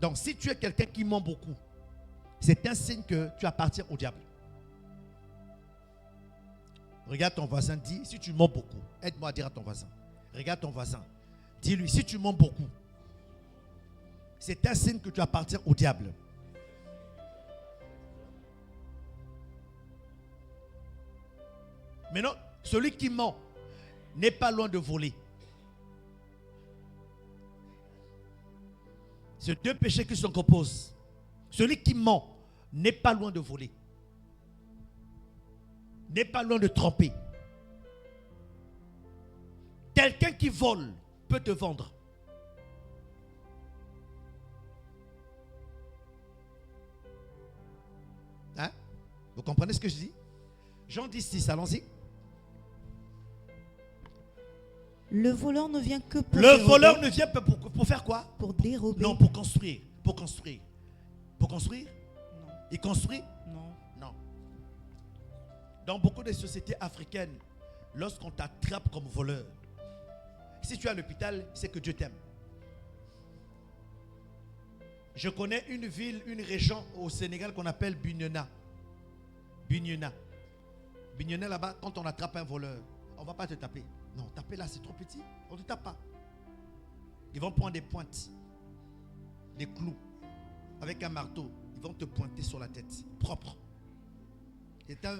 S1: Donc si tu es quelqu'un qui ment beaucoup, c'est un signe que tu appartiens au diable. Regarde ton voisin, dis, si tu mens beaucoup, aide-moi à dire à ton voisin. Regarde ton voisin, dis-lui, si tu mens beaucoup, c'est un signe que tu appartiens au diable. Maintenant, celui qui ment n'est pas loin de voler. C'est deux péchés qui se composent. Celui qui ment n'est pas loin de voler. N'est pas loin de tromper. Quelqu'un qui vole peut te vendre. Hein? Vous comprenez ce que je dis? Jean 10, allons-y.
S3: Le voleur ne vient que pour
S1: Le voleur ne vient pas pour faire quoi?
S3: Pour dérober.
S1: Non, pour construire. Pour construire. Pour construire?
S3: Non.
S1: Il construit?
S3: Non.
S1: Non. Dans beaucoup de sociétés africaines, lorsqu'on t'attrape comme voleur, si tu es à l'hôpital, c'est que Dieu t'aime. Je connais une ville, une région au Sénégal qu'on appelle Bignona. Bignona. Bignona là-bas, quand on attrape un voleur, on ne va pas te taper. Non, taper là, c'est trop petit. On ne te tape pas. Ils vont prendre des pointes, des clous, avec un marteau. Ils vont te pointer sur la tête, propre.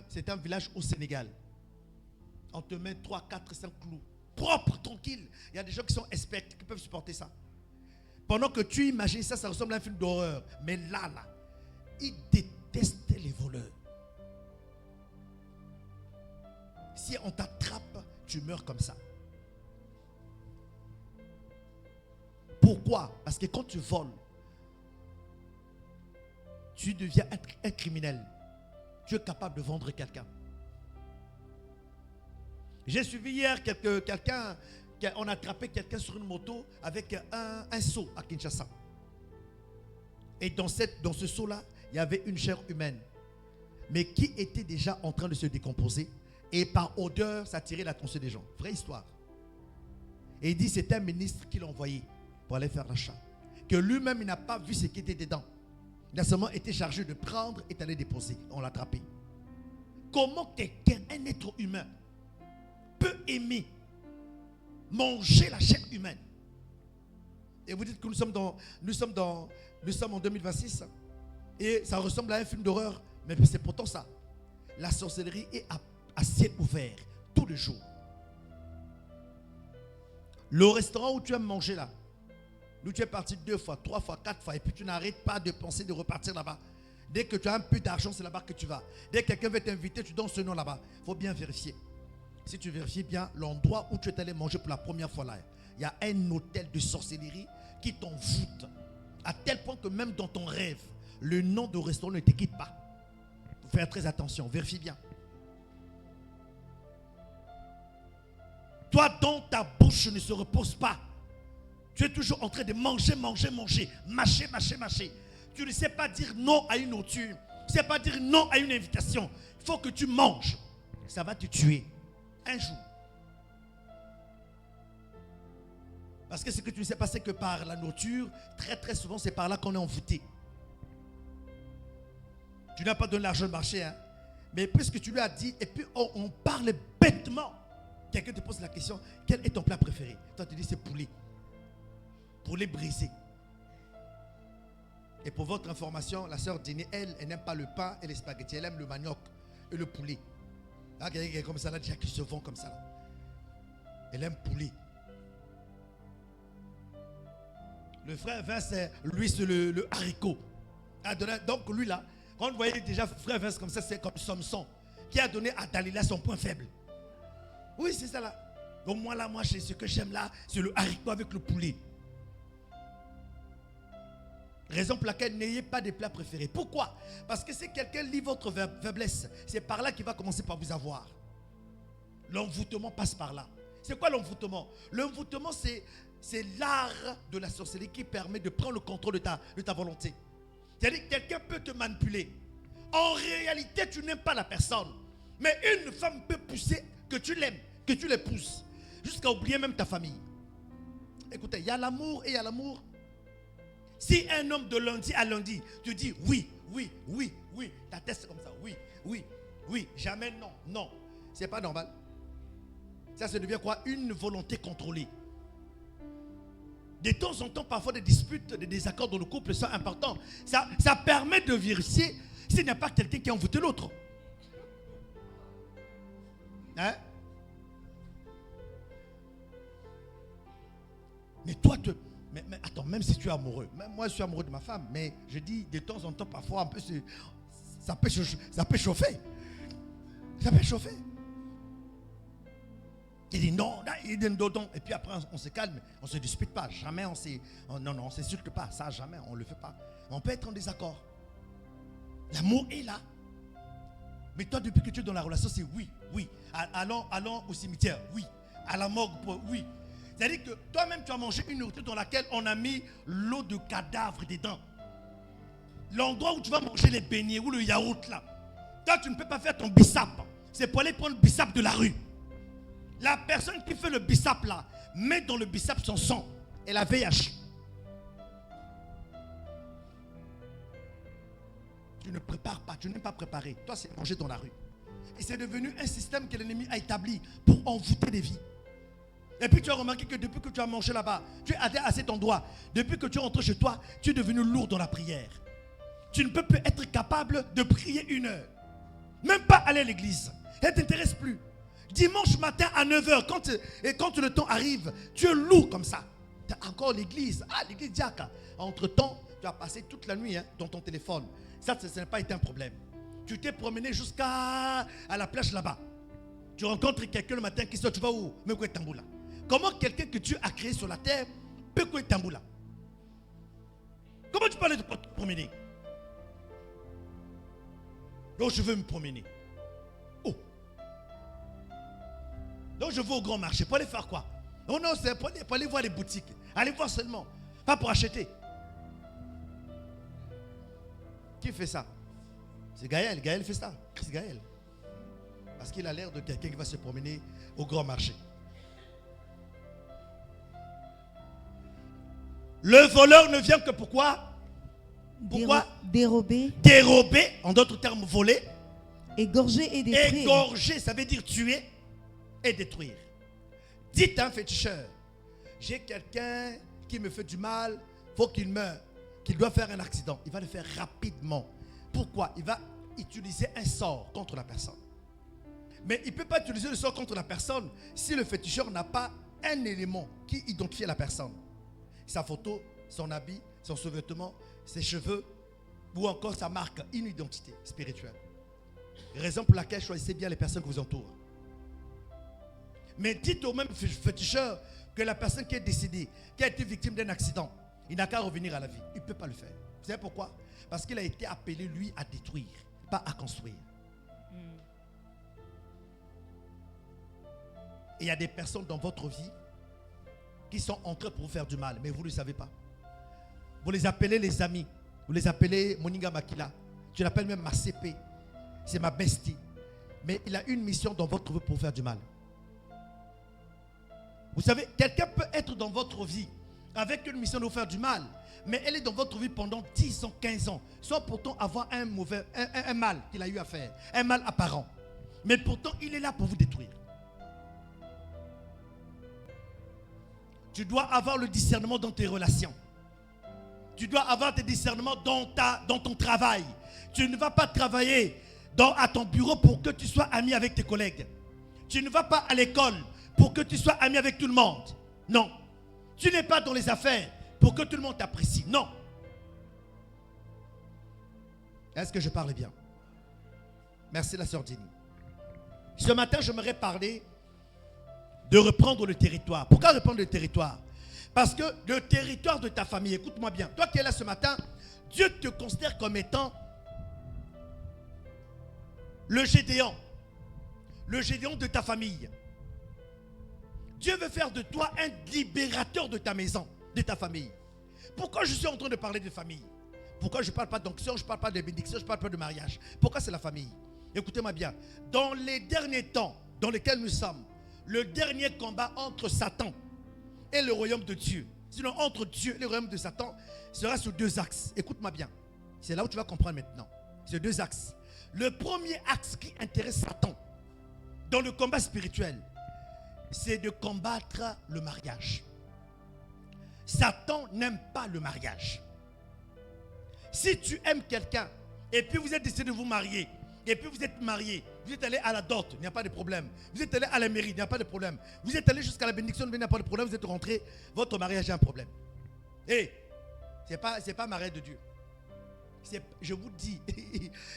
S1: C'est un village au Sénégal. On te met 3, 4, 5 clous. Propre, tranquille. Il y a des gens qui sont experts, qui peuvent supporter ça. Pendant que tu imagines ça, ça ressemble à un film d'horreur. Mais là, ils détestaient les voleurs. Si on t'attrape, tu meurs comme ça. Pourquoi? Parce que quand tu voles, tu deviens un criminel. Tu es capable de vendre quelqu'un. J'ai suivi hier quelqu'un, on a attrapé quelqu'un sur une moto avec un seau à Kinshasa. Et dans ce seau-là, il y avait une chair humaine, mais qui était déjà en train de se décomposer. Et par odeur, ça attirait l'attention des gens. Vraie histoire. Et il dit c'était un ministre qui l'a envoyé pour aller faire l'achat. Que lui-même, il n'a pas vu ce qui était dedans. Il a seulement été chargé de prendre et d'aller déposer. On l'a attrapé. Comment quelqu'un, un être humain, peut aimer manger la chair humaine? Et vous dites que nous sommes en 2026 et ça ressemble à un film d'horreur, mais c'est pourtant ça. La sorcellerie est à ciel ouvert tous les jours. Le restaurant où tu aimes manger là, où tu es parti 2 fois, 3 fois, 4 fois, et puis tu n'arrêtes pas de penser de repartir là-bas. Dès que tu as un peu d'argent, c'est là-bas que tu vas. Dès que quelqu'un veut t'inviter, tu donnes ce nom là-bas. Il faut bien vérifier. Si tu vérifies bien l'endroit où tu es allé manger pour la première fois là, il y a un hôtel de sorcellerie qui t'envoûte. À tel point que même dans ton rêve, le nom de restaurant ne te quitte pas. Il faut faire très attention, vérifie bien. Toi, dans ta bouche ne se repose pas. Tu es toujours en train de manger, mâcher. Tu ne sais pas dire non à une autre. Tu ne sais pas dire non à une invitation. Il faut que tu manges. Ça va te tuer un jour. Parce que ce que tu ne sais pas, c'est que par la nourriture, très souvent, c'est par là qu'on est envoûté. Tu n'as pas donné l'argent de marché, hein? Mais puisque tu lui as dit, et puis on parle bêtement. Quelqu'un te pose la question, quel est ton plat préféré? Toi, tu dis, c'est poulet. Poulet brisé. Et pour votre information, la sœur Dini, elle n'aime pas le pain et les spaghettis. Elle aime le manioc et le poulet. Là, quelqu'un comme ça, là, déjà qui se vend comme ça. Là. Elle aime poulet. Le frère Vince, lui, c'est le haricot. Donc, lui, là, quand vous voyez déjà frère Vince comme ça, c'est comme Samson, qui a donné à Dalila son point faible. Oui, c'est ça là. Donc, moi, ce que j'aime là, c'est le haricot avec le poulet. Raison pour laquelle n'ayez pas de plats préférés. Pourquoi? Parce que si quelqu'un lit votre faiblesse, c'est par là qu'il va commencer par vous avoir. L'envoûtement passe par là. C'est quoi l'envoûtement? L'envoûtement, c'est l'art de la sorcellerie qui permet de prendre le contrôle de ta volonté. C'est-à-dire que quelqu'un peut te manipuler. En réalité, tu n'aimes pas la personne. Mais une femme peut pousser que tu l'aimes, que tu l'épouses, jusqu'à oublier même ta famille. Écoutez, il y a l'amour et il y a l'amour. Si un homme de lundi à lundi te dit oui, ta tête c'est comme ça, oui, jamais non, c'est pas normal. Ça devient quoi? Une volonté contrôlée. De temps en temps, parfois des disputes, des désaccords dans le couple sont importants. Ça permet de vérifier s'il n'y a pas quelqu'un qui a envoûté l'autre. Hein? Mais toi, mais attends, même si tu es amoureux, même moi je suis amoureux de ma femme, mais je dis de temps en temps, parfois un peu, ça peut chauffer. Ça peut chauffer. Il dit non, il dit non, et puis après on se calme, on ne se dispute pas, jamais on ne s'insulte pas, ça jamais, on ne le fait pas. On peut être en désaccord. L'amour est là. Mais toi, depuis que tu es dans la relation, c'est oui. Allons au cimetière, oui. À la morgue, oui. C'est-à-dire que toi-même, tu as mangé une nourriture dans laquelle on a mis l'eau de cadavre dedans. L'endroit où tu vas manger les beignets ou le yaourt là. Toi, tu ne peux pas faire ton bissap. C'est pour aller prendre le bissap de la rue. La personne qui fait le bissap là, met dans le bissap son sang et la VIH. Tu ne prépares pas, tu n'aimes pas préparer. Toi, c'est manger dans la rue. Et c'est devenu un système que l'ennemi a établi pour envoûter des vies. Et puis tu as remarqué que depuis que tu as mangé là-bas, tu es allé à cet endroit, depuis que tu es rentré chez toi, tu es devenu lourd dans la prière. Tu ne peux plus être capable de prier 1 heure. Même pas aller à l'église. Elle ne t'intéresse plus. Dimanche matin à 9h, quand le temps arrive, tu es lourd comme ça. Tu as encore l'église. L'église Diaka. Entre-temps, tu as passé toute la nuit dans ton téléphone. Ça n'a pas été un problème. Tu t'es promené jusqu'à la plage là-bas. Tu rencontres quelqu'un le matin qui sort, tu vas où? Mais quoi est Tamboula? Comment quelqu'un que Dieu a créé sur la terre peut quoi est Tamboula? Comment tu peux aller te promener? Donc je veux me promener. Oh. Donc je vais au grand marché. Pour aller faire quoi? Oh non, c'est pour aller voir les boutiques. Aller voir seulement. Pas pour acheter. Qui fait ça? C'est Gaël. Gaël fait ça. C'est Gaël. Parce qu'il a l'air de quelqu'un qui va se promener au grand marché. Le voleur ne vient que pourquoi? Pourquoi?
S3: Dérober.
S1: Dérober, en d'autres termes, voler.
S3: Égorger et détruire.
S1: Égorger, ça veut dire tuer et détruire. Dites à un féticheur, j'ai quelqu'un qui me fait du mal, faut qu'il meure, qu'il doit faire un accident. Il va le faire rapidement. Pourquoi? Il va utiliser un sort contre la personne. Mais il ne peut pas utiliser le sort contre la personne si le féticheur n'a pas un élément qui identifie la personne. Sa photo, son habit, son sous-vêtement, ses cheveux, ou encore sa marque, une identité spirituelle. Raison pour laquelle choisissez bien les personnes qui vous entourent. Mais dites au même féticheur que la personne qui est décédée, qui a été victime d'un accident, il n'a qu'à revenir à la vie. Il ne peut pas le faire. Vous savez pourquoi? Parce qu'il a été appelé, lui, à détruire, pas à construire. Et il y a des personnes dans votre vie qui sont entrées pour vous faire du mal, mais vous ne le savez pas. Vous les appelez les amis. Vous les appelez Moninga Makila. Tu l'appelles même ma CP. C'est ma bestie. Mais il a une mission dans votre vie pour vous faire du mal. Vous savez, quelqu'un peut être dans votre vie avec une mission de vous faire du mal, mais elle est dans votre vie pendant 10 ans, 15 ans, sans pourtant avoir un mal qu'il a eu à faire, un mal apparent. Mais pourtant, il est là pour vous détruire. Tu dois avoir le discernement dans tes relations. Tu dois avoir des discernements dans ton travail. Tu ne vas pas travailler à ton bureau pour que tu sois ami avec tes collègues. Tu ne vas pas à l'école pour que tu sois ami avec tout le monde. Non. Tu n'es pas dans les affaires pour que tout le monde t'apprécie. Non. Est-ce que je parle bien? Merci la sœur Dini. Ce matin, j'aimerais parler de reprendre le territoire. Pourquoi reprendre le territoire? Parce que le territoire de ta famille, écoute-moi bien, toi qui es là ce matin, Dieu te considère comme étant le Gédéon de ta famille. Dieu veut faire de toi un libérateur de ta maison, de ta famille. Pourquoi je suis en train de parler de famille? Pourquoi je ne parle pas d'onction, je ne parle pas de bénédiction, je ne parle pas de mariage? Pourquoi c'est la famille? Écoutez-moi bien, dans les derniers temps dans lesquels nous sommes, le dernier combat entre Satan et le royaume de Dieu, sinon entre Dieu et le royaume de Satan, sera sur deux axes. Écoute-moi bien, c'est là où tu vas comprendre maintenant. C'est deux axes. Le premier axe qui intéresse Satan dans le combat spirituel, c'est de combattre le mariage. Satan n'aime pas le mariage. Si tu aimes quelqu'un et puis vous êtes décidé de vous marier, et puis vous êtes marié, vous êtes allé à la dot, il n'y a pas de problème. Vous êtes allé à la mairie, il n'y a pas de problème. Vous êtes allé jusqu'à la bénédiction, il n'y a pas de problème. Vous êtes rentré, votre mariage a un problème. Et ce n'est pas mariage de Dieu. Je vous dis,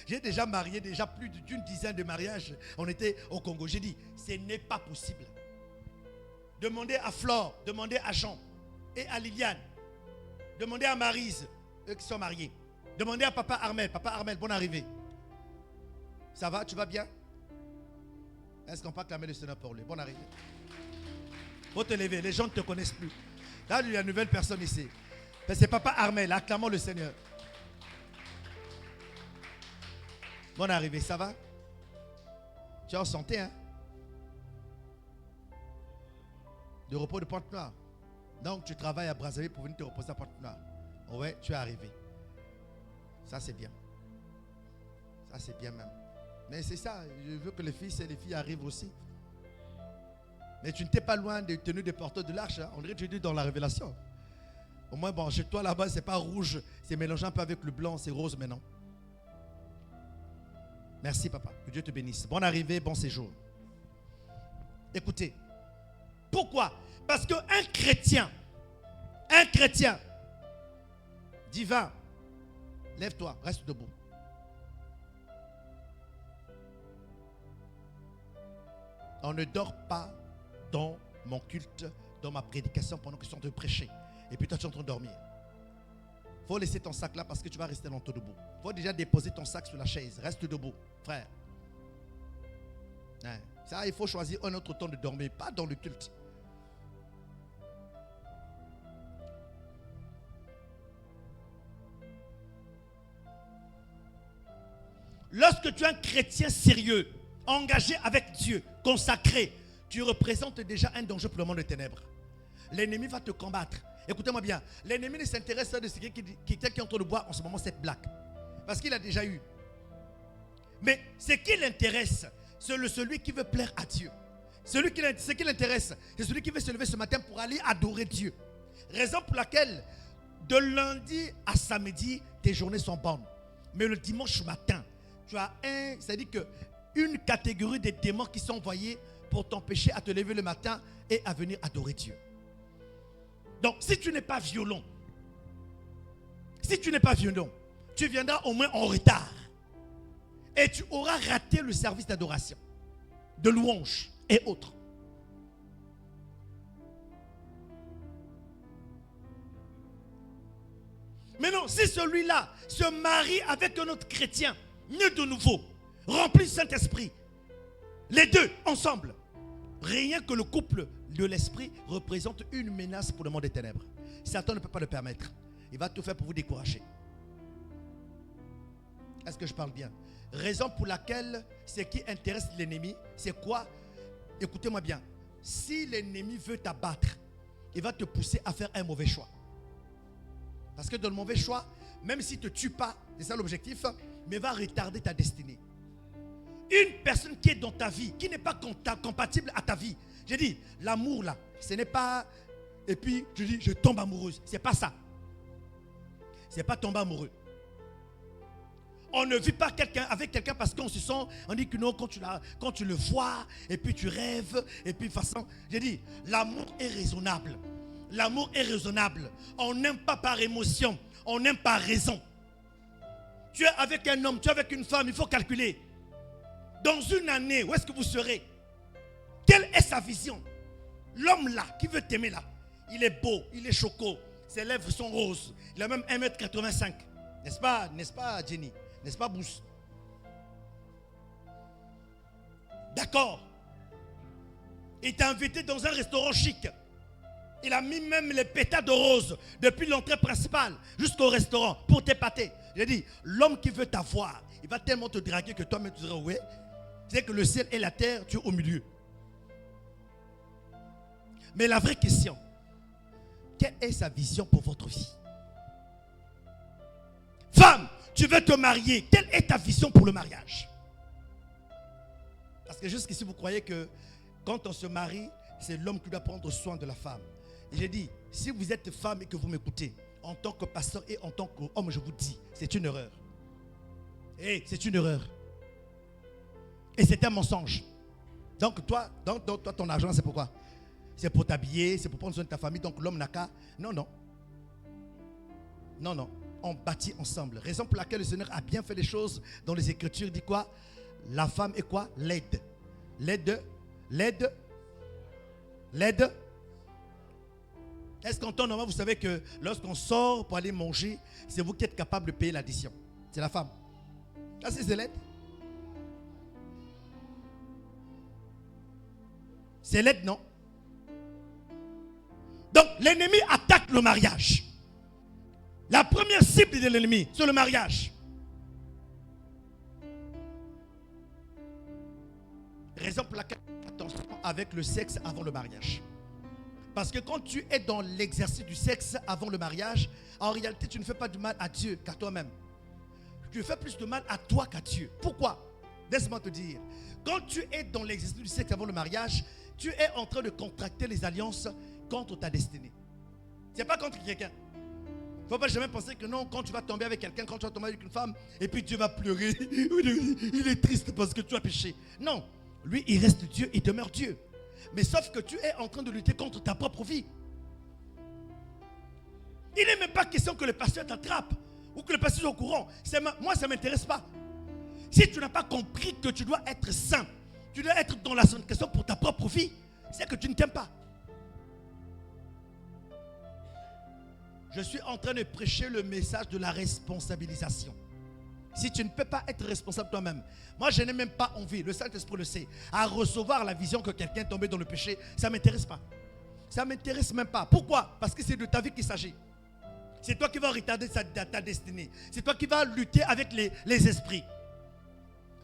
S1: j'ai déjà marié déjà plus d'une dizaine de mariages. On était au Congo. J'ai dit, ce n'est pas possible. Demandez à Flore, demandez à Jean et à Liliane. Demandez à Maryse, eux qui sont mariés. Demandez à Papa Armel. Papa Armel, bonne arrivée. Ça va, tu vas bien? Est-ce qu'on peut acclamer le Seigneur pour lui? Bonne arrivée. Faut te lever, les gens ne te connaissent plus. Là, il y a une nouvelle personne ici. C'est Papa Armel, acclamons le Seigneur. Bonne arrivée, ça va? Tu es en santé, hein? De repos de Pointe-Noire. Donc, tu travailles à Brazzaville pour venir te reposer à Pointe-Noire. Ouais, tu es arrivé. Ça, c'est bien. Ça, c'est bien même. Mais c'est ça, je veux que les fils et les filles arrivent aussi. Mais tu n'étais pas loin des tenues des porteurs de l'arche. Hein? On dirait que tu dis dans la Révélation. Au moins, bon, chez toi là-bas, c'est pas rouge. C'est mélangé un peu avec le blanc, c'est rose maintenant. Merci papa, que Dieu te bénisse. Bonne arrivée, bon séjour. Écoutez, pourquoi? Parce qu'un chrétien divin, lève-toi, reste debout. On ne dort pas dans mon culte, dans ma prédication pendant que je suis en train de prêcher. Et puis toi tu es en train de dormir. Il faut laisser ton sac là parce que tu vas rester longtemps debout. Il faut déjà déposer ton sac sur la chaise. Reste debout, frère. Ça, il faut choisir un autre temps de dormir, pas dans le culte. lorsque tu es un chrétien sérieux, engagé avec Dieu, consacré, tu représentes déjà un danger pour le monde des ténèbres. L'ennemi va te combattre. Écoutez-moi bien, l'ennemi ne s'intéresse pas de ce qui est en train de boire en ce moment cette blague. Parce qu'il a déjà eu. Mais ce qui l'intéresse, c'est celui qui veut plaire à Dieu. Ce qui l'intéresse, c'est celui qui veut se lever ce matin pour aller adorer Dieu. Raison pour laquelle, de lundi à samedi, tes journées sont bonnes. Mais le dimanche matin, tu as c'est-à-dire une catégorie de démons qui sont envoyés pour t'empêcher à te lever le matin et à venir adorer Dieu. Donc, si tu n'es pas violent, tu viendras au moins en retard. Et tu auras raté le service d'adoration, de louange et autres. Mais non, si celui-là se marie avec un autre chrétien, né de nouveau, rempli du Saint-Esprit, les deux ensemble, rien que le couple de l'esprit représente une menace pour le monde des ténèbres. Satan ne peut pas le permettre. Il va tout faire pour vous décourager. Est-ce que je parle bien? Raison pour laquelle ce qui intéresse l'ennemi, c'est quoi? Écoutez-moi bien. Si l'ennemi veut t'abattre, il va te pousser à faire un mauvais choix. Parce que dans le mauvais choix, même s'il ne te tue pas, c'est ça l'objectif, mais va retarder ta destinée. Une personne qui est dans ta vie, qui n'est pas compatible à ta vie. J'ai dit, l'amour là, ce n'est pas... Et puis, je dis, je tombe amoureuse. Ce n'est pas ça. Ce n'est pas tomber amoureux. On ne vit pas avec quelqu'un parce qu'on se sent, on dit que non, quand tu le vois, et puis tu rêves, et puis façon, j'ai dit, l'amour est raisonnable. L'amour est raisonnable. On n'aime pas par émotion, on n'aime par raison. Tu es avec un homme, tu es avec une femme, il faut calculer. Dans une année, où est-ce que vous serez? Quelle est sa vision? L'homme là, qui veut t'aimer là, il est beau, il est choco, ses lèvres sont roses, il a même 1,85 m. N'est-ce pas Jenny? N'est-ce pas Bousse? D'accord. Il t'a invité dans un restaurant chic. Il a mis même les pétales de rose depuis l'entrée principale jusqu'au restaurant pour t'épater. J'ai dit, l'homme qui veut t'avoir, il va tellement te draguer que toi-même tu diras ouais. C'est que le ciel et la terre, tu es au milieu. Mais la vraie question, quelle est sa vision pour votre vie? Femme, tu veux te marier, quelle est ta vision pour le mariage? Parce que jusqu'ici, vous croyez que quand on se marie, c'est l'homme qui doit prendre soin de la femme. Et j'ai dit, si vous êtes femme et que vous m'écoutez, en tant que pasteur et en tant qu'homme, je vous dis, c'est une erreur. C'est une erreur. Et c'est un mensonge. Donc toi, ton argent, c'est pourquoi? C'est pour t'habiller, c'est pour prendre soin de ta famille. Donc l'homme n'a qu'à... Non. On bâtit ensemble. Raison pour laquelle le Seigneur a bien fait les choses dans les Écritures. Il dit quoi? La femme est quoi? L'aide. L'aide. Est-ce qu'en temps normal, vous savez que lorsqu'on sort pour aller manger, c'est vous qui êtes capable de payer l'addition? C'est la femme. Ça, c'est l'aide. C'est l'aide, non? Donc, l'ennemi attaque le mariage. La première cible de l'ennemi, c'est le mariage. Raison pour laquelle, attention avec le sexe avant le mariage. Parce que quand tu es dans l'exercice du sexe avant le mariage, en réalité, tu ne fais pas du mal à Dieu qu'à toi-même. Tu fais plus de mal à toi qu'à Dieu. Pourquoi? Laisse-moi te dire. Quand tu es dans l'exercice du sexe avant le mariage, tu es en train de contracter les alliances contre ta destinée. Ce n'est pas contre quelqu'un. Il ne faut pas jamais penser que non, quand tu vas tomber avec quelqu'un, quand tu vas tomber avec une femme, et puis Dieu va pleurer. Il est triste parce que tu as péché. Non, lui, il reste Dieu, il demeure Dieu. Mais sauf que tu es en train de lutter contre ta propre vie. Il n'est même pas question que le pasteur t'attrape ou que le pasteur soit au courant. Moi, ça ne m'intéresse pas. Si tu n'as pas compris que tu dois être saint, tu dois être dans la sanctification pour ta propre vie, c'est que tu ne t'aimes pas. Je suis en train de prêcher le message de la responsabilisation. Si tu ne peux pas être responsable toi-même, moi je n'ai même pas envie, le Saint-Esprit le sait, à recevoir la vision que quelqu'un est tombé dans le péché, ça ne m'intéresse pas. Ça ne m'intéresse même pas. Pourquoi? Parce que c'est de ta vie qu'il s'agit. C'est toi qui vas retarder ta destinée. C'est toi qui vas lutter avec les esprits.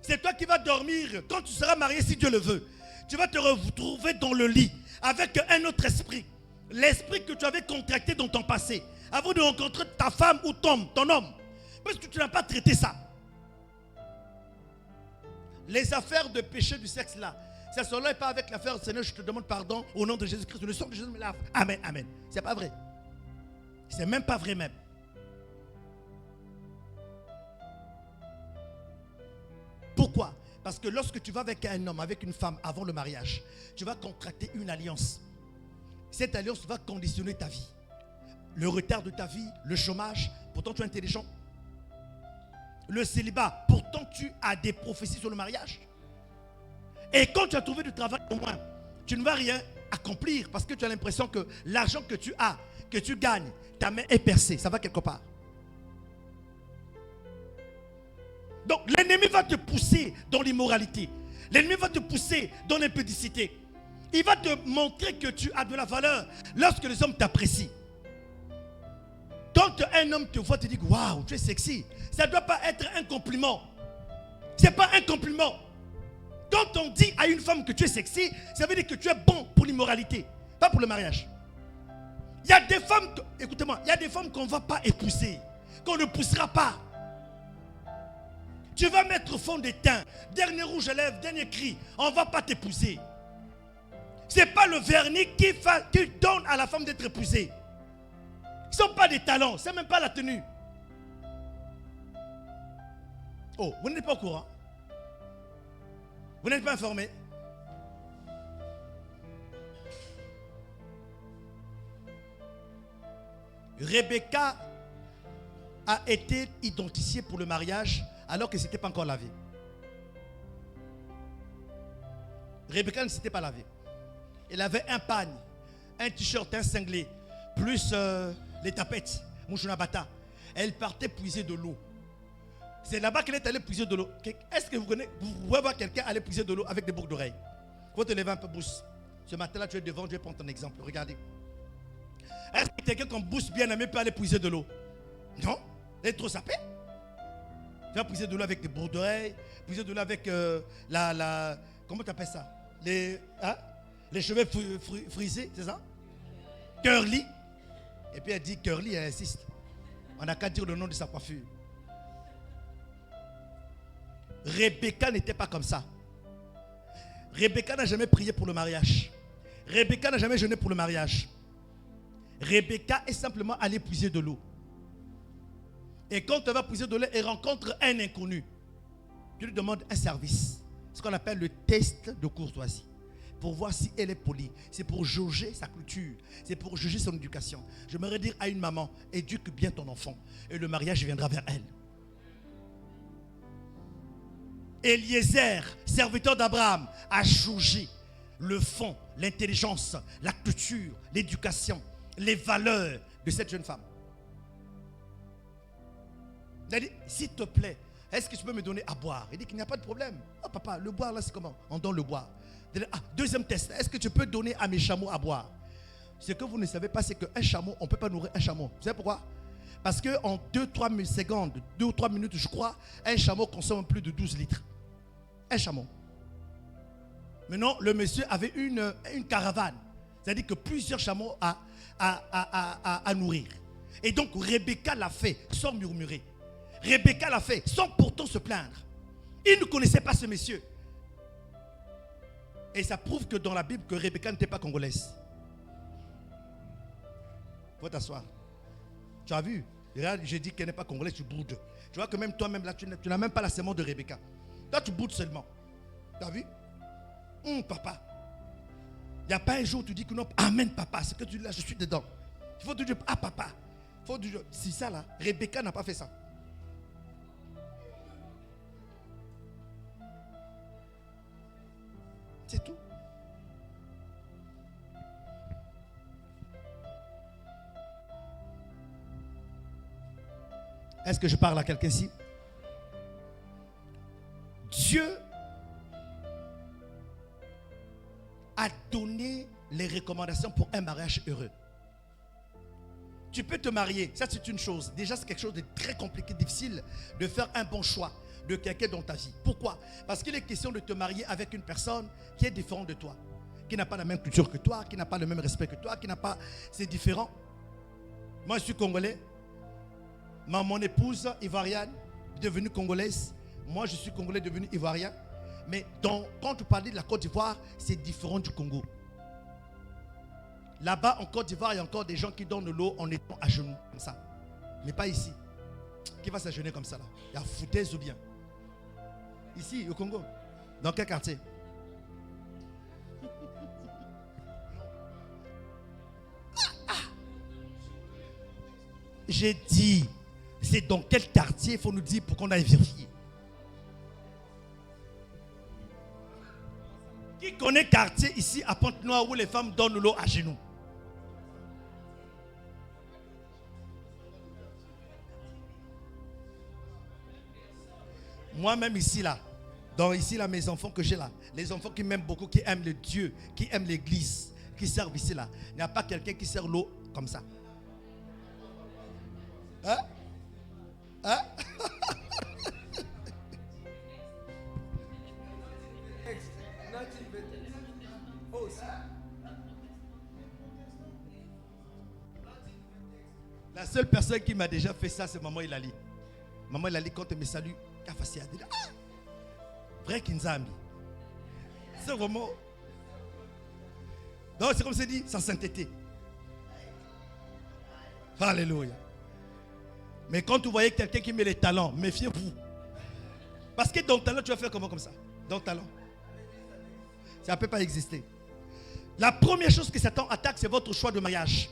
S1: C'est toi qui vas dormir quand tu seras marié, si Dieu le veut. Tu vas te retrouver dans le lit avec un autre esprit. L'esprit que tu avais contracté dans ton passé. Avant de rencontrer ta femme ou ton homme. Parce que tu n'as pas traité ça. Les affaires de péché du sexe là. Ça ne se pas avec l'affaire, Seigneur, je te demande pardon au nom de Jésus-Christ. Le sang de Jésus me lave. Amen, amen. C'est pas vrai. C'est même pas vrai même. Pourquoi? Parce que lorsque tu vas avec un homme, avec une femme avant le mariage, tu vas contracter une alliance. Cette alliance va conditionner ta vie. Le retard de ta vie, le chômage, pourtant tu es intelligent. Le célibat, pourtant tu as des prophéties sur le mariage. Et quand tu as trouvé du travail, au moins, tu ne vas rien accomplir parce que tu as l'impression que l'argent que tu as, que tu gagnes, ta main est percée, ça va quelque part. Donc l'ennemi va te pousser dans l'immoralité. L'ennemi va te pousser dans l'impudicité. Il va te montrer que tu as de la valeur lorsque les hommes t'apprécient. Quand un homme te voit te dit waouh, tu es sexy, ça ne doit pas être un compliment. Ce n'est pas un compliment. Quand on dit à une femme que tu es sexy, ça veut dire que tu es bon pour l'immoralité, pas pour le mariage. Il y a des femmes, écoutez-moi, il y a des femmes qu'on ne va pas épouser, qu'on ne poussera pas. Tu vas mettre fond de teint, dernier rouge à lèvres, dernier cri, on ne va pas t'épouser. Ce n'est pas le vernis qui donne à la femme d'être épousée. Ce ne sont pas des talents, ce n'est même pas la tenue. Oh, vous n'êtes pas au courant? Vous n'êtes pas informé? Rebecca a été identifiée pour le mariage alors que ce n'était pas encore lavé. Rebecca ne s'était pas lavée. Elle avait un pagne, un t-shirt, un cinglé, plus les tapettes, mouchounabata. Elle partait puiser de l'eau. C'est là-bas qu'elle est allée puiser de l'eau. Est-ce que vous pouvez voir quelqu'un aller puiser de l'eau avec des boucles d'oreilles? Il faut te lever un peu, Bousse. Ce matin-là, tu es devant, je vais prendre ton exemple. Regardez. Est-ce que quelqu'un comme Bousse bien-aimé peut aller puiser de l'eau? Non. Elle est trop sapée. Tu vas puiser de l'eau avec des boucles d'oreilles, puiser de l'eau avec comment tu appelles ça? Les cheveux frisés, c'est ça? Curly. Et puis elle dit curly, elle insiste. On n'a qu'à dire le nom de sa coiffure. Rebecca n'était pas comme ça. Rebecca n'a jamais prié pour le mariage. Rebecca n'a jamais jeûné pour le mariage. Rebecca est simplement allée puiser de l'eau. Et quand elle va puiser de l'eau, elle rencontre un inconnu. Tu lui demandes un service. Ce qu'on appelle le test de courtoisie. Pour voir si elle est polie. C'est pour jauger sa culture. C'est pour juger son éducation. J'aimerais dire à une maman, éduque bien ton enfant. Et le mariage viendra vers elle. Eliezer, serviteur d'Abraham, a jaugé le fond, l'intelligence, la culture, l'éducation, les valeurs de cette jeune femme. Il a dit, s'il te plaît, est-ce que tu peux me donner à boire? Il dit qu'il n'y a pas de problème. Oh papa, le boire là c'est comment? On donne le boire. Deuxième test, est-ce que tu peux donner à mes chameaux à boire? Ce que vous ne savez pas, c'est qu'un chameau, on ne peut pas nourrir un chameau. Vous savez pourquoi? Parce qu'en 2-3 secondes, 2 ou 3 minutes, je crois, un chameau consomme plus de 12 litres. Un chameau. Maintenant, le monsieur avait une caravane. C'est-à-dire que plusieurs chameaux à nourrir. Et donc, Rebecca l'a fait sans murmurer. Rebecca l'a fait sans pourtant se plaindre. Il ne connaissait pas ce monsieur. Et ça prouve que dans la Bible, que Rebecca n'était pas congolaise. Il faut t'asseoir. Tu as vu? J'ai dit qu'elle n'est pas congolaise, tu boudes. Tu vois que même toi-même là, tu n'as même pas la sémence de Rebecca. Toi, tu boudes seulement. Tu as vu? Papa. Il n'y a pas un jour où tu dis que non, amen papa. C'est que tu dis là, je suis dedans. Il faut te dire, ah papa. Il faut dire, c'est ça là. Rebecca n'a pas fait ça. C'est tout. Est-ce que je parle à quelqu'un ici? Dieu a donné les recommandations pour un mariage heureux. Tu peux te marier, ça c'est une chose. Déjà c'est quelque chose de très compliqué, difficile de faire un bon choix, de quelqu'un dans ta vie. Pourquoi? Parce qu'il est question de te marier avec une personne qui est différente de toi, qui n'a pas la même culture que toi, qui n'a pas le même respect que toi, qui n'a pas... C'est différent. Moi, je suis congolais. Mon épouse, ivoirienne, devenue congolaise. Moi, je suis congolais, devenu ivoirien. Mais quand tu parlais de la Côte d'Ivoire, c'est différent du Congo. Là-bas, en Côte d'Ivoire, il y a encore des gens qui donnent l'eau en étant à genoux, comme ça. Mais pas ici. Qui va s'agenouiller comme ça là? Il y a foutaise ou bien? Ici, au Congo. Dans quel quartier? J'ai dit, c'est dans quel quartier? Il faut nous dire pour qu'on aille vérifier. Qui connaît quartier ici à Pointe-Noire où les femmes donnent l'eau à genoux? Moi-même ici là, ici là, mes enfants que j'ai là, les enfants qui m'aiment beaucoup, qui aiment le Dieu, qui aiment l'église, qui servent ici là, il n'y a pas quelqu'un qui sert l'eau comme ça. Hein? Hein? La seule personne qui m'a déjà fait ça, c'est Maman Ilali. Maman Ilali, quand elle me salue, vrai Kinzambi. C'est vraiment. Donc c'est comme c'est dit, sa sainteté. Alléluia. Mais quand vous voyez quelqu'un qui met les talents, méfiez-vous. Parce que dans le talent, tu vas faire comment comme ça? Dans le talent. Ça ne peut pas exister. La première chose que Satan attaque, c'est votre choix de mariage.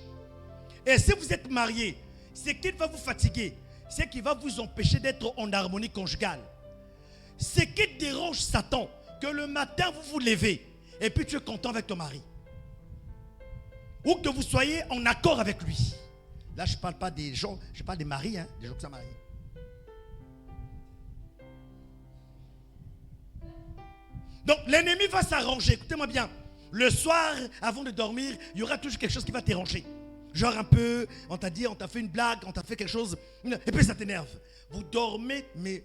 S1: Et si vous êtes marié, ce qui va vous fatiguer, c'est qu'il va vous empêcher d'être en harmonie conjugale. Ce qui dérange Satan, que le matin vous vous levez et puis tu es content avec ton mari. Ou que vous soyez en accord avec lui. Là, je ne parle pas des gens, je parle des maris, des gens qui sont mariés. Donc, l'ennemi va s'arranger. Écoutez-moi bien. Le soir, avant de dormir, il y aura toujours quelque chose qui va te déranger. Genre un peu, on t'a dit, on t'a fait une blague, on t'a fait quelque chose, et puis ça t'énerve. Vous dormez, mais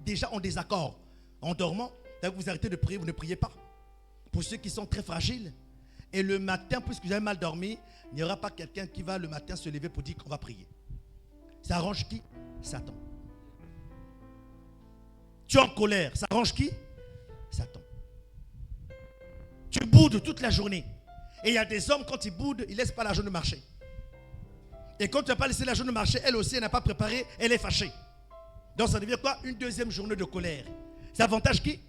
S1: déjà en désaccord. En dormant, vous arrêtez de prier, vous ne priez pas. Pour ceux qui sont très fragiles. Et le matin, puisque vous avez mal dormi, il n'y aura pas quelqu'un qui va le matin se lever pour dire qu'on va prier. Ça arrange qui? Satan. Tu es en colère, ça arrange qui? Satan. Tu boudes toute la journée. Et il y a des hommes, quand ils boudent, ils ne laissent pas la journée marcher. Et quand tu n'as pas laissé la journée marcher, elle aussi, elle n'a pas préparé, elle est fâchée. Donc ça devient quoi? Une deuxième journée de colère. Ça avantage qui?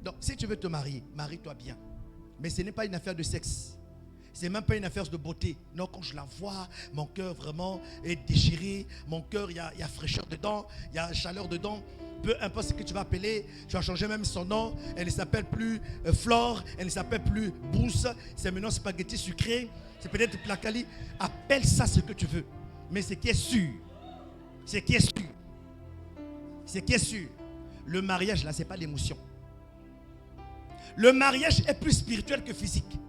S1: Donc si tu veux te marier, marie-toi bien. Mais ce n'est pas une affaire de sexe. Ce n'est même pas une affaire de beauté. Non, quand je la vois, mon cœur vraiment est déchiré. Mon cœur, il y a fraîcheur dedans, il y a chaleur dedans. Peu importe ce que tu vas appeler, tu vas changer même son nom. Elle ne s'appelle plus Flore, elle ne s'appelle plus Brousse. C'est maintenant spaghetti sucré, c'est peut-être Placali. Appelle ça ce que tu veux. Mais ce qui est sûr, le mariage là, ce n'est pas l'émotion. Le mariage est plus spirituel que physique.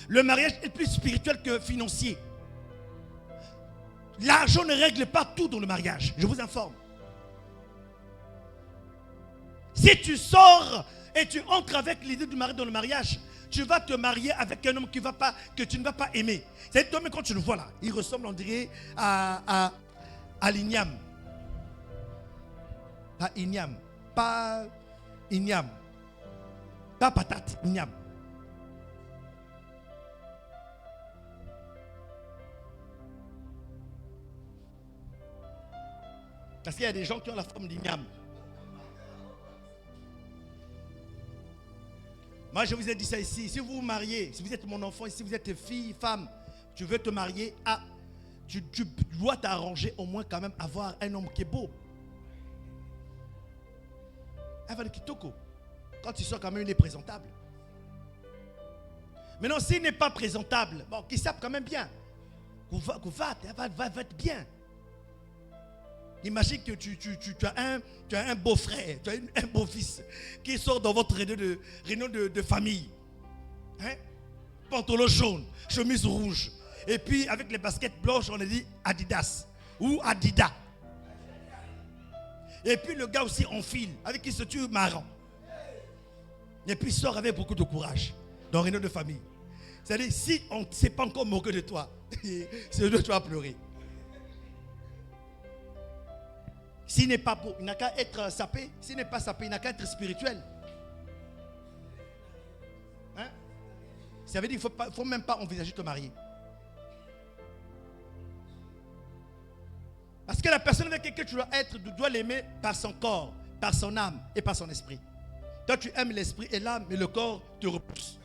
S1: Le mariage est plus spirituel que financier. L'argent ne règle pas tout dans le mariage. Je vous informe. Si tu sors et tu entres avec l'idée du mari dans le mariage, tu vas te marier avec un homme que tu ne vas pas aimer. C'est toi, mais quand tu le vois là, il ressemble, on dirait, à l'igname. À igname. Pas igname. Pas patate, igname. Parce qu'il y a des gens qui ont la forme d'igname. Moi, je vous ai dit ça ici. Si vous vous mariez, si vous êtes mon enfant, si vous êtes fille, femme, tu veux te marier, tu dois t'arranger au moins quand même avoir un homme qui est beau. Avec kitoko. Quand tu sors quand même, il est présentable. Maintenant, s'il n'est pas présentable, bon, qu'il sape quand même bien. Va être bien. Imagine que tu as un beau-frère, tu as un beau-fils qui sort dans votre réunion de famille. Hein? Pantalon jaune, chemise rouge. Et puis avec les baskets blanches, on a dit Adidas. ou Adidas. Et puis le gars aussi enfile, avec qui se tue marrant. Et puis il sort avec beaucoup de courage dans réunion de famille. C'est-à-dire, si on ne s'est pas encore moqué de toi, c'est de toi pleurer. S'il n'est pas beau, il n'a qu'à être sapé. S'il n'est pas sapé, il n'a qu'à être spirituel. Hein? Ça veut dire qu'il ne faut même pas envisager de te marier. Parce que la personne avec laquelle tu dois être, tu dois l'aimer par son corps, par son âme et par son esprit. Toi, tu aimes l'esprit et l'âme, mais le corps te repousse.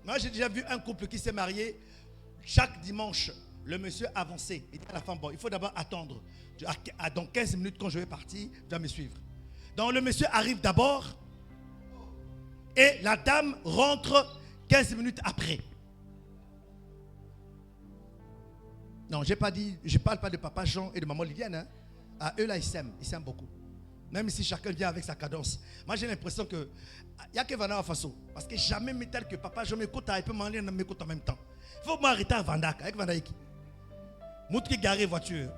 S1: Moi, j'ai déjà vu un couple qui s'est marié. Chaque dimanche, le monsieur avançait. Il dit à la femme, bon, il faut d'abord attendre. Dans 15 minutes, quand je vais partir, tu vas me suivre. Donc, le monsieur arrive d'abord et la dame rentre 15 minutes après. Non, je ne parle pas de papa Jean et de maman Liliane. Hein. À eux là, ils s'aiment beaucoup. Même si chacun vient avec sa cadence. Moi, j'ai l'impression que il n'y a que Vanda Faso. Parce que jamais tel que papa Jean m'écoute, il peut m'enlever et m'écoute en même temps. Il faut m'arrêter à Vanda. Avec Vanda Iki. Montre qui garé voiture.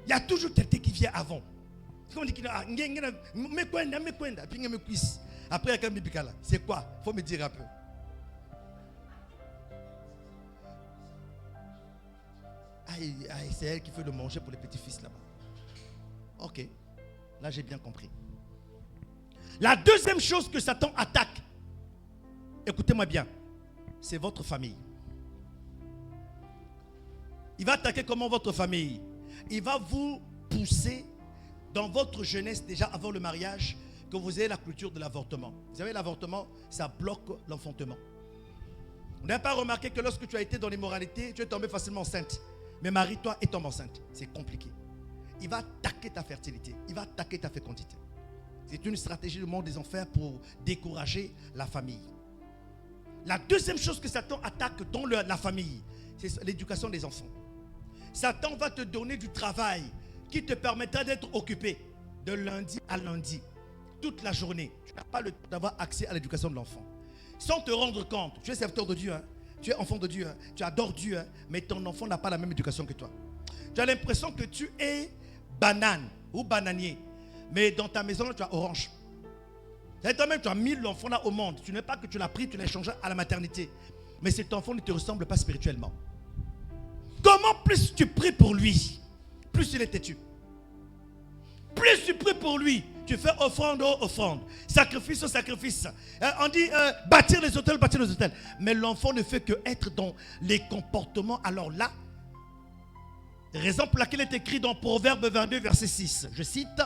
S1: Il y a toujours quelqu'un qui vient avant. C'est comme on dit qu'il a me kwenda, puis il me cuisse. Après, il y a quelqu'un qui c'est quoi? Il faut me dire un peu. C'est elle qui fait le manger pour les petits-fils là-bas. Ok. Là, j'ai bien compris. La deuxième chose que Satan attaque, écoutez-moi bien, c'est votre famille. Il va attaquer comment votre famille? Il va vous pousser dans votre jeunesse, déjà avant le mariage, que vous ayez la culture de l'avortement. Vous savez, l'avortement, ça bloque l'enfantement. Vous n'avez pas remarqué que lorsque tu as été dans l'immoralité, tu es tombé facilement enceinte. Mais marie-toi et tombe enceinte. C'est compliqué. Il va attaquer ta fertilité. Il va attaquer ta fécondité. C'est une stratégie du monde des enfers pour décourager la famille. La deuxième chose que Satan attaque dans la famille, c'est l'éducation des enfants. Satan va te donner du travail qui te permettra d'être occupé de lundi à lundi, toute la journée. Tu n'as pas le temps d'avoir accès à l'éducation de l'enfant. Sans te rendre compte, tu es serviteur de Dieu, hein? Tu es enfant de Dieu, hein? Tu adores Dieu, hein? Mais ton enfant n'a pas la même éducation que toi. Tu as l'impression que tu es banane ou bananier, mais dans ta maison, tu as orange. Toi-même, tu as mis l'enfant là au monde. Tu n'es pas que tu l'as pris, tu l'as échangé à la maternité. Mais cet enfant ne te ressemble pas spirituellement. Comment plus tu pries pour lui, plus il est têtu. Plus tu pries pour lui, tu fais offrande aux offrandes, sacrifice au sacrifice. On dit bâtir les hôtels, bâtir les hôtels. Mais l'enfant ne fait que être dans les comportements. Alors là, raison pour laquelle il est écrit dans Proverbe 22, verset 6. Je cite,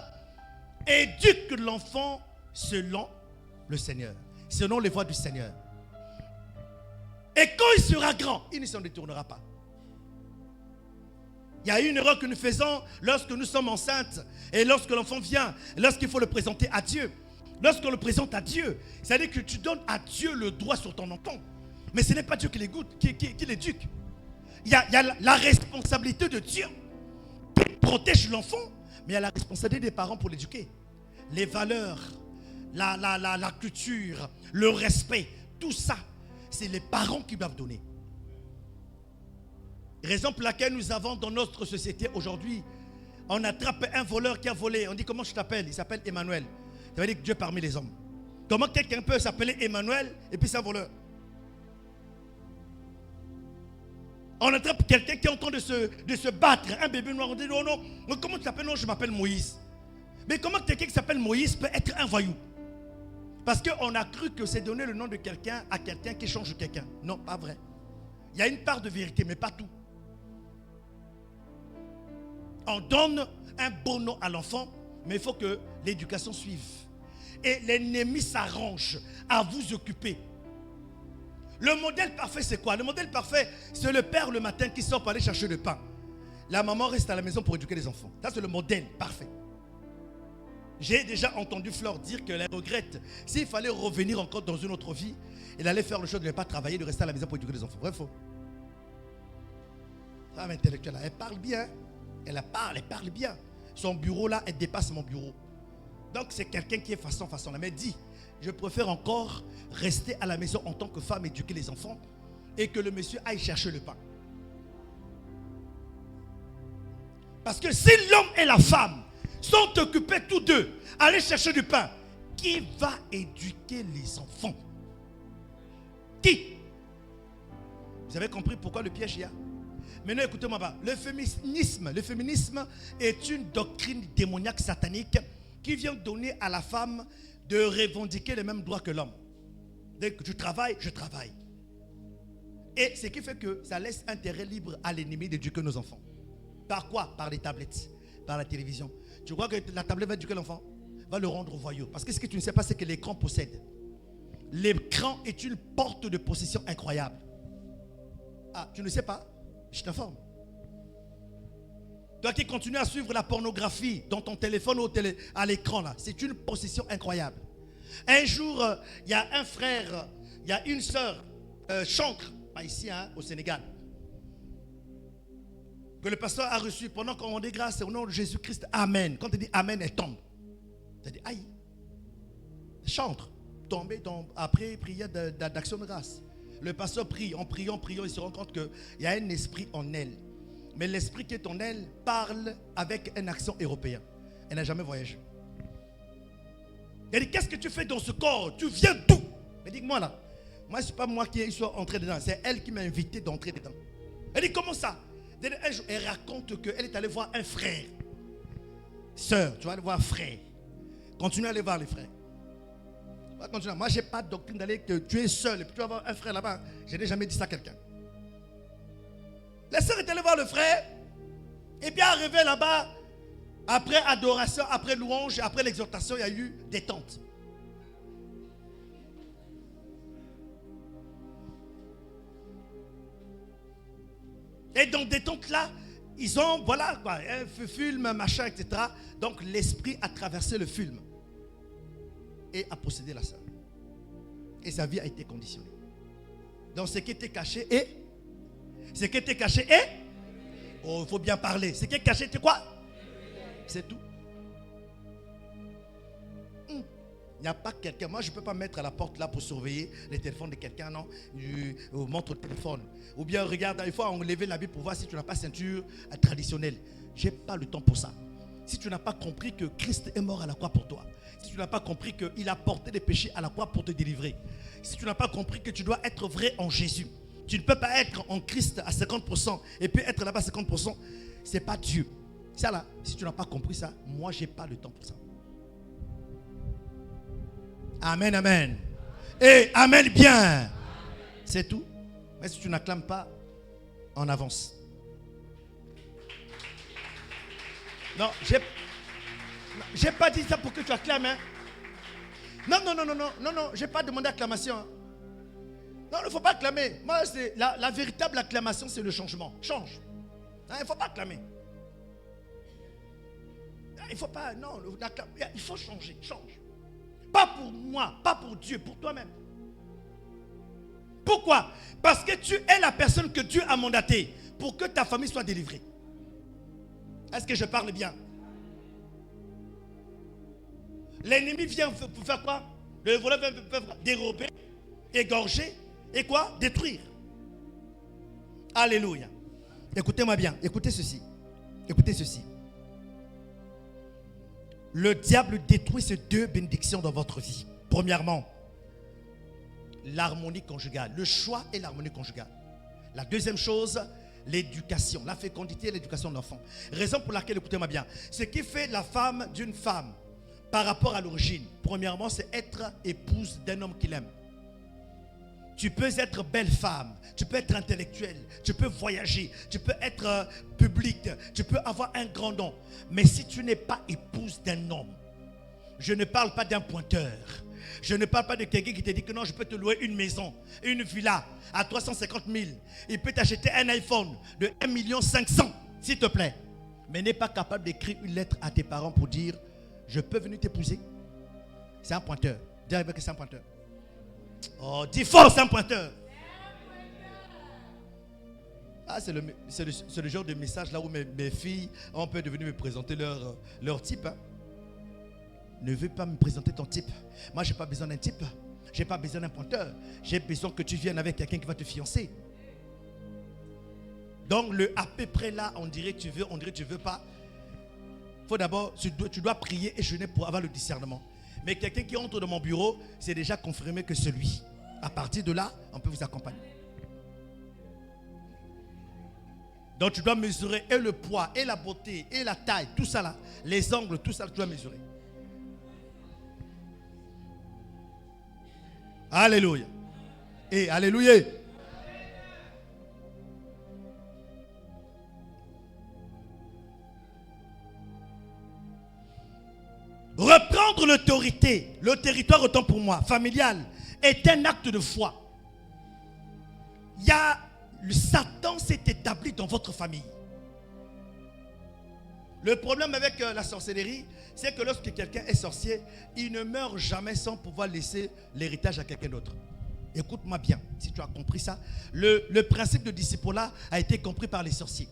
S1: éduque l'enfant selon le Seigneur, selon les voies du Seigneur. Et quand il sera grand, il ne s'en détournera pas. Il y a une erreur que nous faisons lorsque nous sommes enceintes et lorsque l'enfant vient, lorsqu'il faut le présenter à Dieu. Lorsqu'on le présente à Dieu, c'est-à-dire que tu donnes à Dieu le droit sur ton enfant. Mais ce n'est pas Dieu qui l'éduque. Il y a la responsabilité de Dieu qui protège l'enfant, mais il y a la responsabilité des parents pour l'éduquer. Les valeurs, la culture, le respect, tout ça, c'est les parents qui doivent donner. Raison pour laquelle nous avons dans notre société aujourd'hui, on attrape un voleur qui a volé. On dit comment je t'appelle? Il s'appelle Emmanuel. Ça veut dire que Dieu parmi les hommes. Comment quelqu'un peut s'appeler Emmanuel et puis c'est un voleur? On attrape quelqu'un qui est en train de se battre, un bébé noir. On dit non, non, comment tu t'appelles? Non, je m'appelle Moïse. Mais comment quelqu'un qui s'appelle Moïse peut être un voyou? Parce qu'on a cru que c'est donner le nom de quelqu'un à quelqu'un qui change quelqu'un. Non, pas vrai. Il y a une part de vérité, mais pas tout. On donne un bon nom à l'enfant, mais il faut que l'éducation suive. Et l'ennemi s'arrange à vous occuper. Le modèle parfait, c'est quoi? Le modèle parfait, c'est le père le matin qui sort pour aller chercher le pain. La maman reste à la maison pour éduquer les enfants. Ça, c'est le modèle parfait. J'ai déjà entendu Flore dire qu'elle regrette. S'il fallait revenir encore dans une autre vie, elle allait faire le choix de ne pas travailler, de rester à la maison pour éduquer les enfants. Vrai, faux? Femme intellectuelle, elle parle bien. Elle parle bien. Son bureau là, elle dépasse mon bureau. Donc c'est quelqu'un qui est façon là. Mais dit, je préfère encore rester à la maison en tant que femme, éduquer les enfants, et que le monsieur aille chercher le pain. Parce que si l'homme et la femme sont occupés tous deux à aller chercher du pain, qui va éduquer les enfants? Qui? Vous avez compris pourquoi le piège y a? Maintenant écoutez-moi pas. Le féminisme est une doctrine démoniaque satanique qui vient donner à la femme de revendiquer les mêmes droits que l'homme. Dès que tu travailles, je travaille. Et ce qui fait que ça laisse un terrain libre à l'ennemi d'éduquer nos enfants. Par quoi? Par les tablettes, par la télévision. Tu crois que la tablette va éduquer l'enfant? Va le rendre voyou. Parce que ce que tu ne sais pas, c'est que l'écran possède. L'écran est une porte de possession incroyable. Ah, tu ne sais pas? Je t'informe. Toi qui continues à suivre la pornographie dans ton téléphone ou à l'écran, là, c'est une possession incroyable. Un jour, il y a un frère, il y a une soeur, chancre, pas ici, au Sénégal, que le pasteur a reçu pendant qu'on rendait grâce au nom de Jésus-Christ. Amen. Quand il dit Amen, elle tombe. Ça dit aïe. Chantre, tombé après prière d'action de grâce. Le pasteur prie, en priant, il se rend compte qu'il y a un esprit en elle. Mais l'esprit qui est en elle parle avec un accent européen. Elle n'a jamais voyagé. Elle dit, qu'est-ce que tu fais dans ce corps? Tu viens d'où? Elle dit, moi là, moi ce n'est pas moi qui suis entré dedans, c'est elle qui m'a invité d'entrer dedans. Elle dit, comment ça? Un jour, elle raconte qu'elle est allée voir un frère. Sœur, tu vas aller voir frère. Continue à aller voir les frères. Moi, je n'ai pas de doctrine d'aller que tu es seul et puis tu vas voir un frère là-bas. Je n'ai jamais dit ça à quelqu'un. La sœur est allée voir le frère et puis arrivée là-bas, après adoration, après louange, après l'exhortation, il y a eu détente. Et dans détente là, ils ont, voilà quoi, un film, machin, etc. Donc l'esprit a traversé le film et a possédé la sœur. Et sa vie a été conditionnée. Donc ce qui était caché est... Ce qui était caché est... Oh, il faut bien parler. Ce qui est caché était quoi? C'est tout. Il n'y a pas quelqu'un. Moi, je ne peux pas mettre à la porte là pour surveiller les téléphones de quelqu'un, non? Montre le téléphone. Ou bien regarde, il faut enlever l'habit pour voir si tu n'as pas ceinture traditionnelle. Je n'ai pas le temps pour ça. Si tu n'as pas compris que Christ est mort à la croix pour toi, si tu n'as pas compris qu'il a porté des péchés à la croix pour te délivrer, si tu n'as pas compris que tu dois être vrai en Jésus, tu ne peux pas être en Christ à 50% et puis être là-bas à 50%, ce n'est pas Dieu. Ça là, si tu n'as pas compris ça, moi je n'ai pas le temps pour ça. Amen, amen. Et amen bien. C'est tout. Mais si tu n'acclames pas, on avance. Non, j'ai pas dit ça pour que tu acclames. Hein. Non, j'ai pas demandé acclamation. Hein. Non, il ne faut pas acclamer. Moi, c'est la véritable acclamation, c'est le changement. Change. Hein, il ne faut pas acclamer. Il ne faut pas, non, il faut changer, change. Pas pour moi, pas pour Dieu, pour toi-même. Pourquoi? Parce que tu es la personne que Dieu a mandatée pour que ta famille soit délivrée. Est-ce que je parle bien? L'ennemi vient pour faire quoi? Le voleur vient pour faire quoi? Dérober, égorger et quoi? Détruire. Alléluia. Écoutez-moi bien, écoutez ceci. Écoutez ceci. Le diable détruit ces deux bénédictions dans votre vie. Premièrement, l'harmonie conjugale. Le choix et l'harmonie conjugale. La deuxième chose, l'éducation, la fécondité et l'éducation de l'enfant. Raison pour laquelle, écoutez-moi bien, ce qui fait la femme d'une femme par rapport à l'origine, premièrement, c'est être épouse d'un homme qu'il aime. Tu peux être belle femme, tu peux être intellectuelle, tu peux voyager, tu peux être publique, tu peux avoir un grand nom. Mais si tu n'es pas épouse d'un homme, je ne parle pas d'un pointeur, je ne parle pas de quelqu'un qui te dit que non, je peux te louer une maison, une villa à 350 000. Il peut t'acheter un iPhone de 1,5 million, s'il te plaît. Mais n'est pas capable d'écrire une lettre à tes parents pour dire, je peux venir t'épouser. C'est un pointeur. Dis avec que c'est un pointeur. Oh, dis fort, c'est un pointeur. Ah, c'est le genre de message là où mes filles ont peur de venir me présenter leur type. Hein. ne veux pas me présenter ton type. Moi, je n'ai pas besoin d'un type. Je n'ai pas besoin d'un pointeur. J'ai besoin que tu viennes avec quelqu'un qui va te fiancer. Donc, le à peu près là, on dirait que tu veux, on dirait que tu ne veux pas. Il faut d'abord, tu dois prier et jeûner pour avoir le discernement. Mais quelqu'un qui entre dans mon bureau, c'est déjà confirmé que celui. À partir de là, on peut vous accompagner. Donc tu dois mesurer et le poids, et la beauté, et la taille, tout ça là, les angles, tout ça, tu dois mesurer. Alléluia. Et alléluia. Reprendre l'autorité, le territoire autant pour moi, familial, est un acte de foi. Le Satan s'est établi dans votre famille. Le problème avec la sorcellerie, c'est que lorsque quelqu'un est sorcier, il ne meurt jamais sans pouvoir laisser l'héritage à quelqu'un d'autre. Écoute-moi bien, si tu as compris ça. Le principe de discipulat a été compris par les sorciers.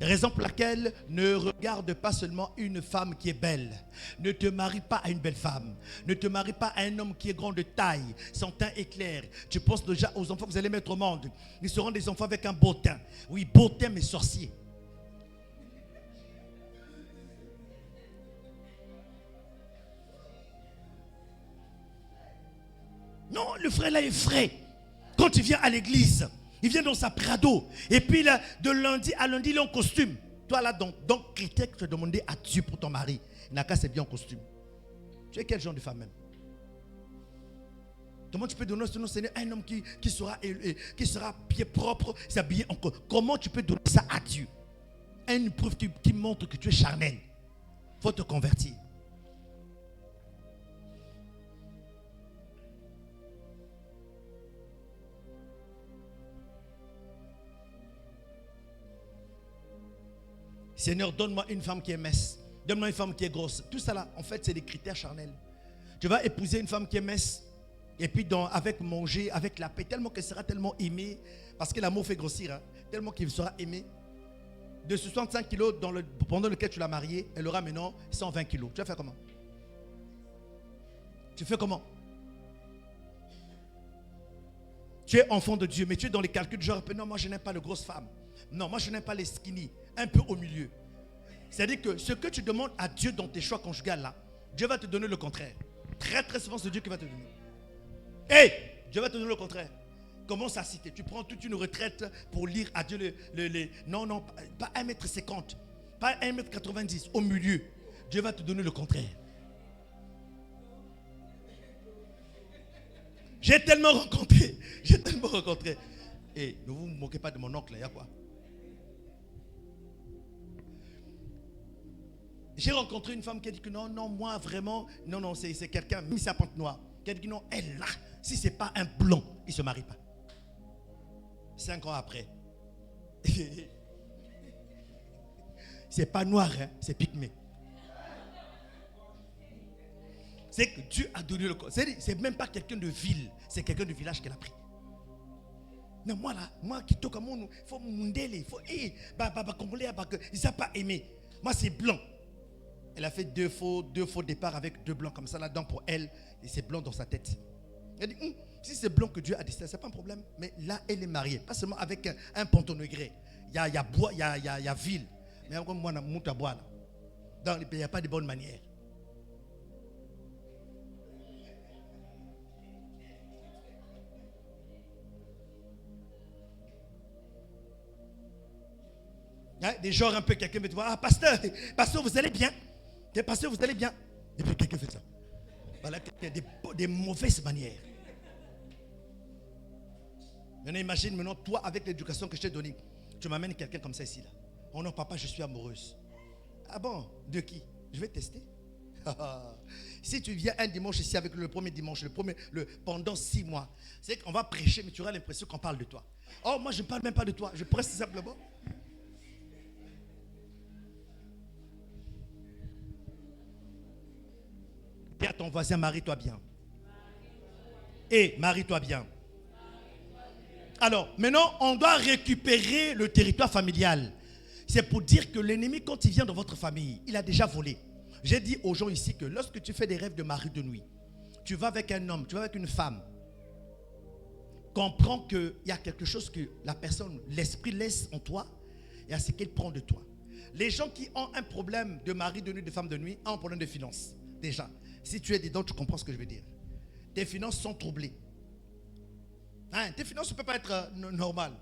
S1: Raison pour laquelle ne regarde pas seulement une femme qui est belle. Ne te marie pas à une belle femme. Ne te marie pas à un homme qui est grand de taille. Son teint est clair. Tu penses déjà aux enfants que vous allez mettre au monde. Ils seront des enfants avec un beau teint. Oui, beau teint mais sorcier. Non, le frère là est frais. Quand il vient à l'église, il vient dans sa Prado. Et puis là, de lundi à lundi, il est en costume. Toi là, donc critère que tu as demandé à Dieu pour ton mari. Naka, c'est bien en costume. Tu es quel genre de femme même? Comment tu peux donner ce nom, Seigneur, à un homme qui sera pied propre, s'habillé en costume? Comment tu peux donner ça à Dieu? Une preuve qui montre que tu es charnel. Il faut te convertir. Seigneur, donne-moi une femme qui est mince. Donne-moi une femme qui est grosse. Tout ça là, en fait, c'est des critères charnels. Tu vas épouser une femme qui est mince. Et puis, avec manger, avec la paix, tellement qu'elle sera tellement aimée. Parce que l'amour fait grossir. Hein, tellement qu'il sera aimé. De 65 kilos pendant lequel tu l'as mariée, elle aura maintenant 120 kilos. Tu vas faire comment? Tu fais comment? Tu es enfant de Dieu, mais tu es dans les calculs genre, non, moi je n'aime pas les grosses femmes. Non, moi je n'aime pas les skinny. Un peu au milieu. C'est-à-dire que ce que tu demandes à Dieu dans tes choix conjugaux là, Dieu va te donner le contraire. Très très souvent c'est Dieu qui va te donner. Hey, Dieu va te donner le contraire. Commence à citer. Tu prends toute une retraite pour lire à Dieu non, pas 1m50, pas 1m90, au milieu. Dieu va te donner le contraire. J'ai tellement rencontré. Et ne vous moquez pas de mon oncle, il y a quoi? J'ai rencontré une femme qui a dit que non, moi vraiment, non, c'est quelqu'un, mis sa pente noire. Qui a dit que non, elle là, si ce n'est pas un blond, il ne se marie pas. 5 ans après. C'est pas noir, hein, c'est pygmée. C'est que Dieu a donné le corps. C'est même pas quelqu'un de ville, c'est quelqu'un de village qu'elle a pris. Non, moi qui toque à mon, il faut m'undele, il faut, congolais, ils n'ont pas aimé. Moi, c'est blanc. Elle a fait deux faux départs avec 2 blancs comme ça là-dedans pour elle. Et c'est blanc dans sa tête. Elle dit, si c'est blanc que Dieu a décidé, c'est pas un problème. Mais là, elle est mariée. Pas seulement avec un pontonnegré. Il y a bois, il y a ville. Mais comme moi, je bois là. Dans les pays, il n'y a pas de bonnes manières. Hein, des genres un peu, quelqu'un me dit, ah, pasteur, vous allez bien? Pasteur, vous allez bien? Et puis quelqu'un fait ça. Voilà, des mauvaises manières. Maintenant, imagine maintenant, toi, avec l'éducation que je t'ai donnée, tu m'amènes quelqu'un comme ça ici. Là. Oh non, papa, je suis amoureuse. Ah bon? De qui? Je vais tester. Si tu viens un dimanche ici avec le premier dimanche, pendant 6 mois, c'est qu'on va prêcher, mais tu auras l'impression qu'on parle de toi. Oh, moi, je ne parle même pas de toi. Je prêche simplement. Dis à ton voisin, marie-toi bien. Et marie-toi bien. Alors, maintenant, on doit récupérer le territoire familial. C'est pour dire que l'ennemi, quand il vient dans votre famille, il a déjà volé. J'ai dit aux gens ici que lorsque tu fais des rêves de mari de nuit, tu vas avec un homme, tu vas avec une femme, comprends qu'il y a quelque chose que la personne, l'esprit laisse en toi et à ce qu'il prend de toi. Les gens qui ont un problème de mari de nuit, de femme de nuit, ont un problème de finances. Déjà, si tu es dedans, tu comprends ce que je veux dire. Tes finances sont troublées. Hein, tes finances ne peuvent pas être normales.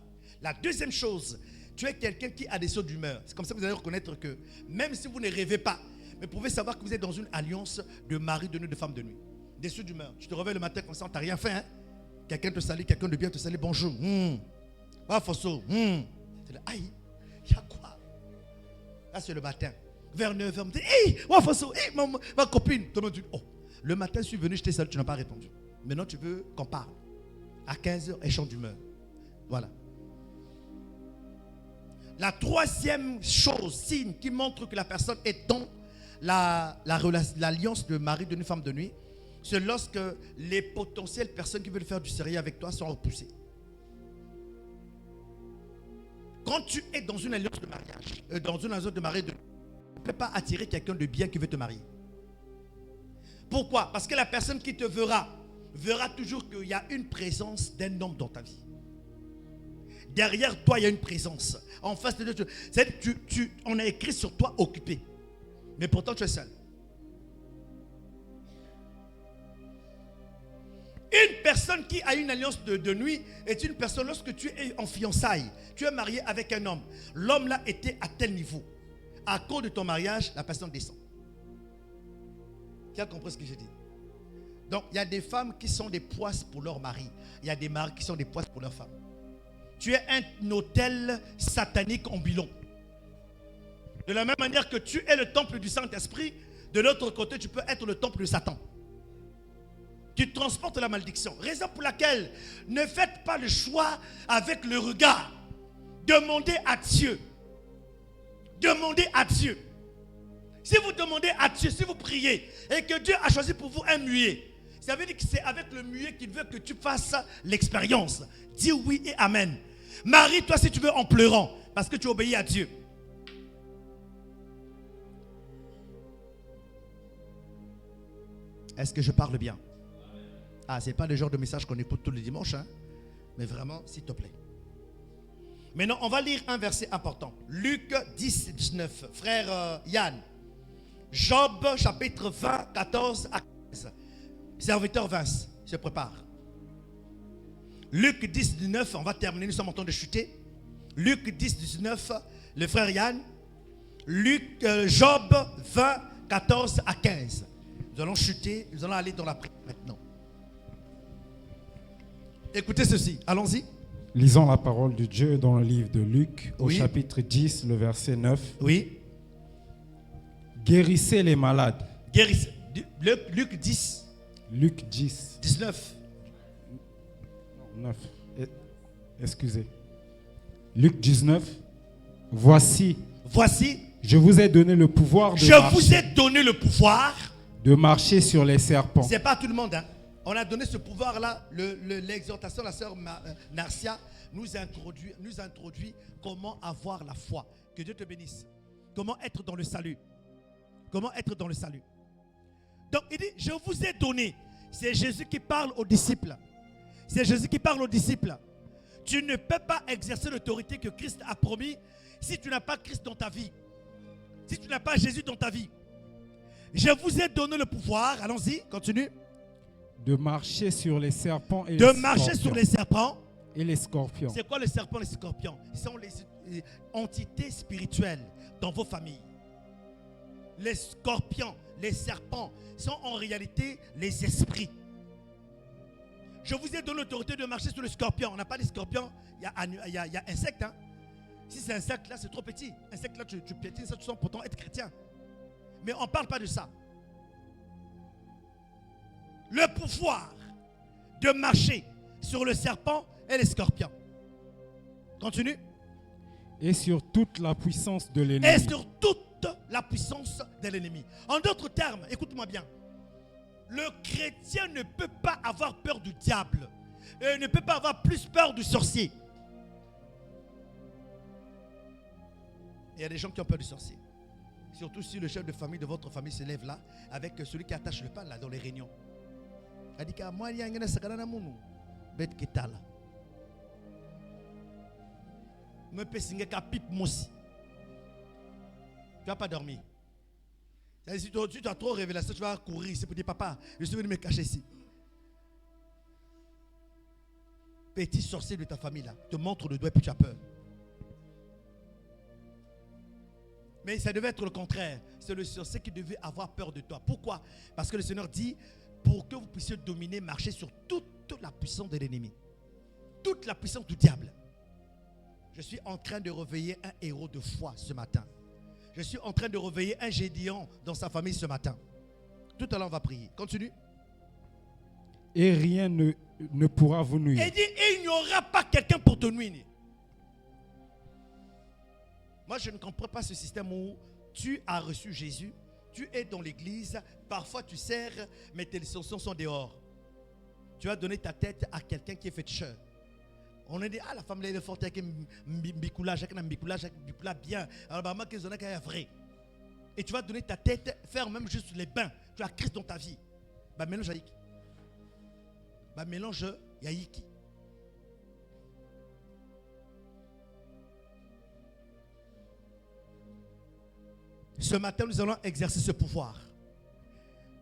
S1: La deuxième chose, tu es quelqu'un qui a des sauts d'humeur. C'est comme ça que vous allez reconnaître que même si vous ne rêvez pas, mais vous pouvez savoir que vous êtes dans une alliance de mari de nuit, de femme de nuit. Des sauts d'humeur. Tu te réveilles le matin comme ça, tu n'as rien fait. Hein? Quelqu'un te salue, quelqu'un de bien te salue, bonjour. Ah, Fosso. Aïe, il y a quoi? Là, c'est le matin. Vers 9h, on me dit, hey, Fosso, hey, ma copine. Oh, le matin, je suis venu, je t'ai salué, tu n'as pas répondu. Maintenant, tu veux qu'on parle. À 15h, échange d'humeur. Voilà. La troisième chose, signe qui montre que la personne est dans l'alliance de mari de nuit, femme de nuit, c'est lorsque les potentielles personnes qui veulent faire du sérieux avec toi sont repoussées. Quand tu es dans une alliance de mariage, dans une alliance de mari de nuit, tu ne peux pas attirer quelqu'un de bien qui veut te marier. Pourquoi? Parce que la personne qui te verra toujours qu'il y a une présence d'un homme dans ta vie. Derrière toi, il y a une présence. En face de toi, on a écrit sur toi occupé. Mais pourtant, tu es seul. Une personne qui a une alliance de nuit est une personne, lorsque tu es en fiançailles, tu es marié avec un homme. L'homme là était à tel niveau. À cause de ton mariage, la personne descend. Tu as compris ce que j'ai dit? Donc, il y a des femmes qui sont des poisses pour leur mari. Il y a des maris qui sont des poisses pour leur femme. Tu es un hôtel satanique ambulant. De la même manière que tu es le temple du Saint-Esprit, de l'autre côté, tu peux être le temple de Satan. Tu transportes la malédiction. Raison pour laquelle ne faites pas le choix avec le regard. Demandez à Dieu. Demandez à Dieu. Si vous demandez à Dieu, si vous priez, et que Dieu a choisi pour vous un muet, ça veut dire que c'est avec le muet qu'il veut que tu fasses l'expérience. Dis oui et amen. Marie-toi si tu veux en pleurant, parce que tu obéis à Dieu. Est-ce que je parle bien? Ah, ce n'est pas le genre de message qu'on écoute tous les dimanches, hein? Mais vraiment, s'il te plaît. Maintenant, on va lire un verset important. Luc 10, 19. Frère Yann. Job, chapitre 20, 14 à 15. Serviteur Vince, se prépare. Luc 10, 19, on va terminer, nous sommes en train de chuter. Luc 10, 19, le frère Yann. Job 20, 14 à 15. Nous allons chuter, nous allons aller dans la prière maintenant. Écoutez ceci, allons-y.
S4: Lisons la parole de Dieu dans le livre de Luc, au chapitre 10, le verset 9.
S1: Oui.
S4: Guérissez les malades.
S1: Guérissez. Luc 10.
S4: Luc 10.
S1: 19.
S4: 9. Excusez. Luc 19. Voici. Je vous ai donné le pouvoir de marcher sur les serpents.
S1: Ce n'est pas tout le monde. Hein. On a donné ce pouvoir-là. L'exhortation de la sœur Narcia nous introduit comment avoir la foi. Que Dieu te bénisse. Comment être dans le salut. Comment être dans le salut. Donc il dit, je vous ai donné. C'est Jésus qui parle aux disciples. C'est Jésus qui parle aux disciples. Tu ne peux pas exercer l'autorité que Christ a promis si tu n'as pas Christ dans ta vie. Si tu n'as pas Jésus dans ta vie. Je vous ai donné le pouvoir, allons-y, continue.
S4: De marcher sur les serpents et
S1: les scorpions. C'est quoi les serpents et les scorpions? Ce sont les entités spirituelles dans vos familles. Les scorpions, les serpents sont en réalité les esprits. Je vous ai donné l'autorité de marcher sur le scorpion. On n'a pas de scorpions, il y a insectes. Hein? Si c'est insecte là, c'est trop petit. Insecte là, tu piétines ça, tu sens pourtant être chrétien. Mais on ne parle pas de ça. Le pouvoir de marcher sur le serpent et les scorpions. Continue.
S4: Et sur toute la puissance de l'ennemi.
S1: En d'autres termes, écoute-moi bien. Le chrétien ne peut pas avoir peur du diable. Et ne peut pas avoir plus peur du sorcier. Il y a des gens qui ont peur du sorcier. Surtout si le chef de famille de votre famille se lève là, avec celui qui attache le pain là dans les réunions. Il dit que moi, il y a un sakana munu. Bête qui t'a là. Me pessingue ka pipe moussi. Tu vas pas dormir. Si tu as trop révélation, tu vas courir ici pour dire papa, je suis venu me cacher ici. Petit sorcier de ta famille là, te montre le doigt et puis tu as peur. Mais ça devait être le contraire. C'est le sorcier qui devait avoir peur de toi. Pourquoi? Parce que le Seigneur dit, pour que vous puissiez dominer, marcher sur toute la puissance de l'ennemi. Toute la puissance du diable. Je suis en train de réveiller un héros de foi ce matin. Je suis en train de réveiller un Gédéon dans sa famille ce matin. Tout à l'heure, on va prier. Continue.
S4: Et rien ne pourra vous nuire.
S1: Et dit, il n'y aura pas quelqu'un pour te nuire. Moi, je ne comprends pas ce système où tu as reçu Jésus, tu es dans l'église, parfois tu sers, mais tes leçons sont dehors. Tu as donné ta tête à quelqu'un qui est féticheur. On a dit, ah, la femme elle est forte avec un bien. Alors, bah, vrai. Et tu vas donner ta tête, faire même juste les bains. Tu as Christ dans ta vie. Bah, mélange Yaïki. Bah, mélange Yaïki. Ce matin, nous allons exercer ce pouvoir.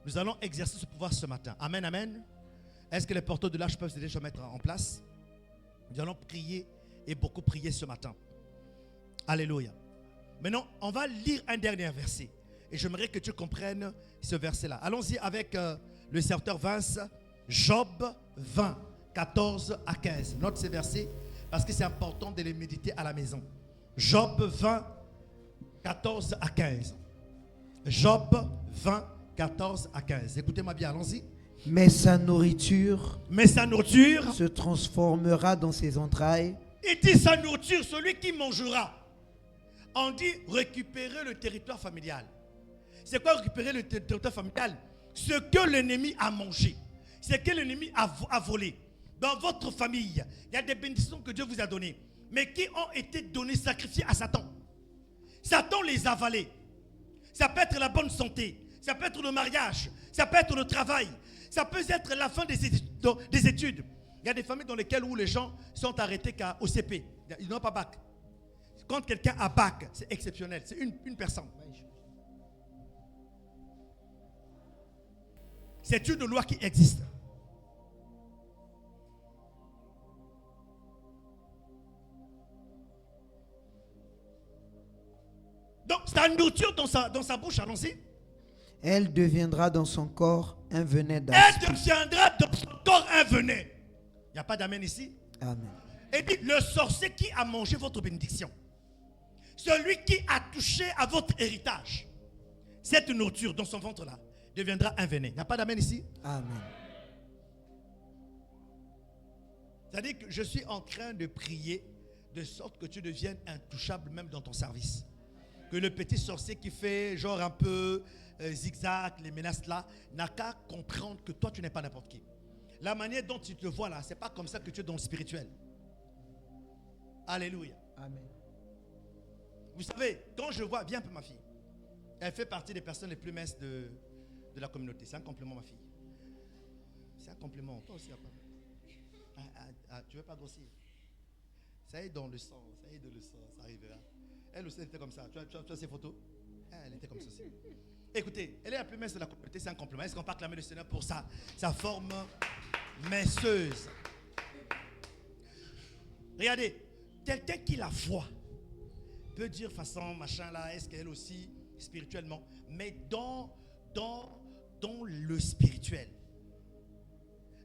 S1: Nous allons exercer ce pouvoir ce matin. Amen, amen. Est-ce que les porteurs de l'âge peuvent se déjà mettre en place? Nous allons prier et beaucoup prier ce matin. Alléluia. Maintenant, on va lire un dernier verset. Et j'aimerais que tu comprennes ce verset-là. Allons-y avec le serviteur Vince. Job 20, 14 à 15. Note ces versets parce que c'est important de les méditer à la maison. Job 20, 14 à 15. Job 20, 14 à 15. Écoutez-moi bien, allons-y.
S3: Mais sa nourriture
S1: se
S3: transformera dans ses entrailles.
S1: Il dit sa nourriture, celui qui mangera. On dit récupérer le territoire familial. C'est quoi récupérer le territoire familial? Ce que l'ennemi a mangé. Ce que l'ennemi a volé. Dans votre famille, il y a des bénédictions que Dieu vous a données, mais qui ont été données, sacrifiées à Satan. Satan les a avalées. Ça peut être la bonne santé. Ça peut être le mariage. Ça peut être le travail. Ça peut être la fin des études. Il y a des familles dans lesquelles où les gens sont arrêtés qu'à OCP. Ils n'ont pas bac. Quand quelqu'un a bac, c'est exceptionnel. C'est une personne. C'est une loi qui existe. Donc, sa nourriture dans sa bouche, allons-y.
S3: Elle deviendra dans son corps un venin
S1: Elle
S3: d'aspe.
S1: deviendra dans son corps un venin. Il n'y a pas d'amen ici.
S3: Amen.
S1: Et dit, le sorcier qui a mangé votre bénédiction, celui qui a touché à votre héritage, cette nourriture dans son ventre-là, deviendra un venin. Il n'y a pas d'amen ici.
S3: Amen.
S1: C'est-à-dire que je suis en train de prier de sorte que tu deviennes intouchable même dans ton service. Que le petit sorcier qui fait genre un peu zigzag, les menaces là, n'a qu'à comprendre que toi tu n'es pas n'importe qui. La manière dont tu te vois là, c'est pas comme ça que tu es dans le spirituel. Alléluia.
S3: Amen.
S1: Vous savez, quand je vois, viens un peu ma fille. Elle fait partie des personnes les plus minces de la communauté. C'est un compliment ma fille. C'est un compliment. Toi aussi, tu veux pas grossir. Ça est dans le sang, ça est dans le sang, ça arrivera. Elle aussi elle était comme ça. Tu as ses photos? Elle était comme ça aussi. Écoutez, elle est la plus mince de la communauté, c'est un compliment. Est-ce qu'on peut acclamer le Seigneur pour sa forme minceuse? Regardez, quelqu'un qui la voit peut dire façon machin là, est-ce qu'elle aussi spirituellement, mais dans le spirituel.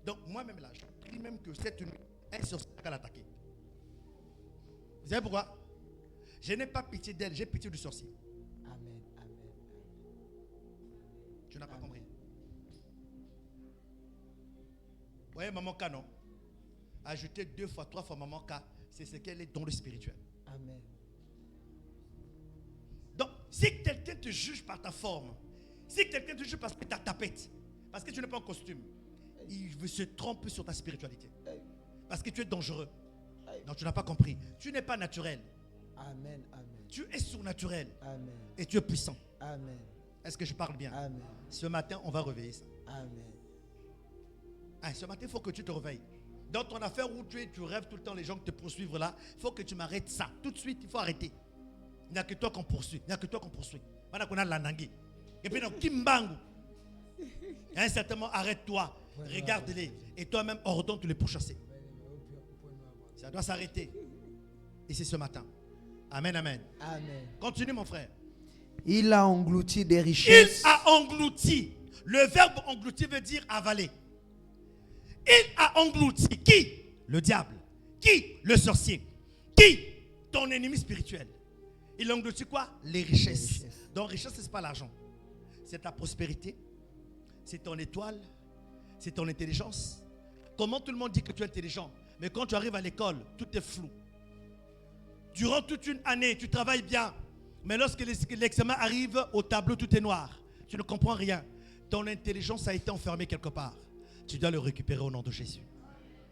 S1: Donc moi-même là, je prie même que cette nuit, elle se sera l'attaquer. Vous savez pourquoi? Je n'ai pas pitié d'elle, j'ai pitié du sorcier.
S3: Amen. Amen.
S1: Tu n'as pas compris. Vous voyez maman K, non? Ajouter 2 fois, 3 fois maman K, c'est ce qu'elle est dans le spirituel.
S3: Amen.
S1: Donc, si quelqu'un te juge par ta forme, si quelqu'un te juge parce que tu as ta tapette, parce que tu n'es pas en costume, il veut se tromper sur ta spiritualité. Parce que tu es dangereux. Donc tu n'as pas compris. Tu n'es pas naturel.
S3: Amen. Amen.
S1: Tu es surnaturel.
S3: Amen.
S1: Et tu es puissant.
S3: Amen.
S1: Est-ce que je parle bien?
S3: Amen.
S1: Ce matin, on va réveiller ça.
S3: Amen.
S1: Ce matin, il faut que tu te réveilles. Dans ton affaire où tu rêves tout le temps, les gens qui te poursuivent là, il faut que tu m'arrêtes ça. Tout de suite, il faut arrêter. Il n'y a que toi qu'on poursuit. Il n'y a que toi qu'on poursuit. Voilà qu'on a l'anangui. Et puis, donc, Kimbangu. Certainement, arrête-toi. Regarde-les. Et toi-même, ordonne de les pourchasser. Ça doit s'arrêter. Et c'est ce matin. Amen, amen.
S3: Amen.
S1: Continue, mon frère.
S3: Il a englouti des
S1: Il
S3: richesses.
S1: a englouti. Le verbe englouti veut dire avaler. Il a englouti. Qui? Le diable. Qui? Le sorcier. Qui? Ton ennemi spirituel. Il a englouti quoi? Les richesses. Donc, richesse, ce n'est pas l'argent. C'est ta prospérité. C'est ton étoile. C'est ton intelligence. Comment tout le monde dit que tu es intelligent? Mais quand tu arrives à l'école, tout est flou. Durant toute une année, tu travailles bien. Mais lorsque l'examen arrive au tableau, tout est noir. Tu ne comprends rien. Ton intelligence a été enfermée quelque part. Tu dois le récupérer au nom de Jésus.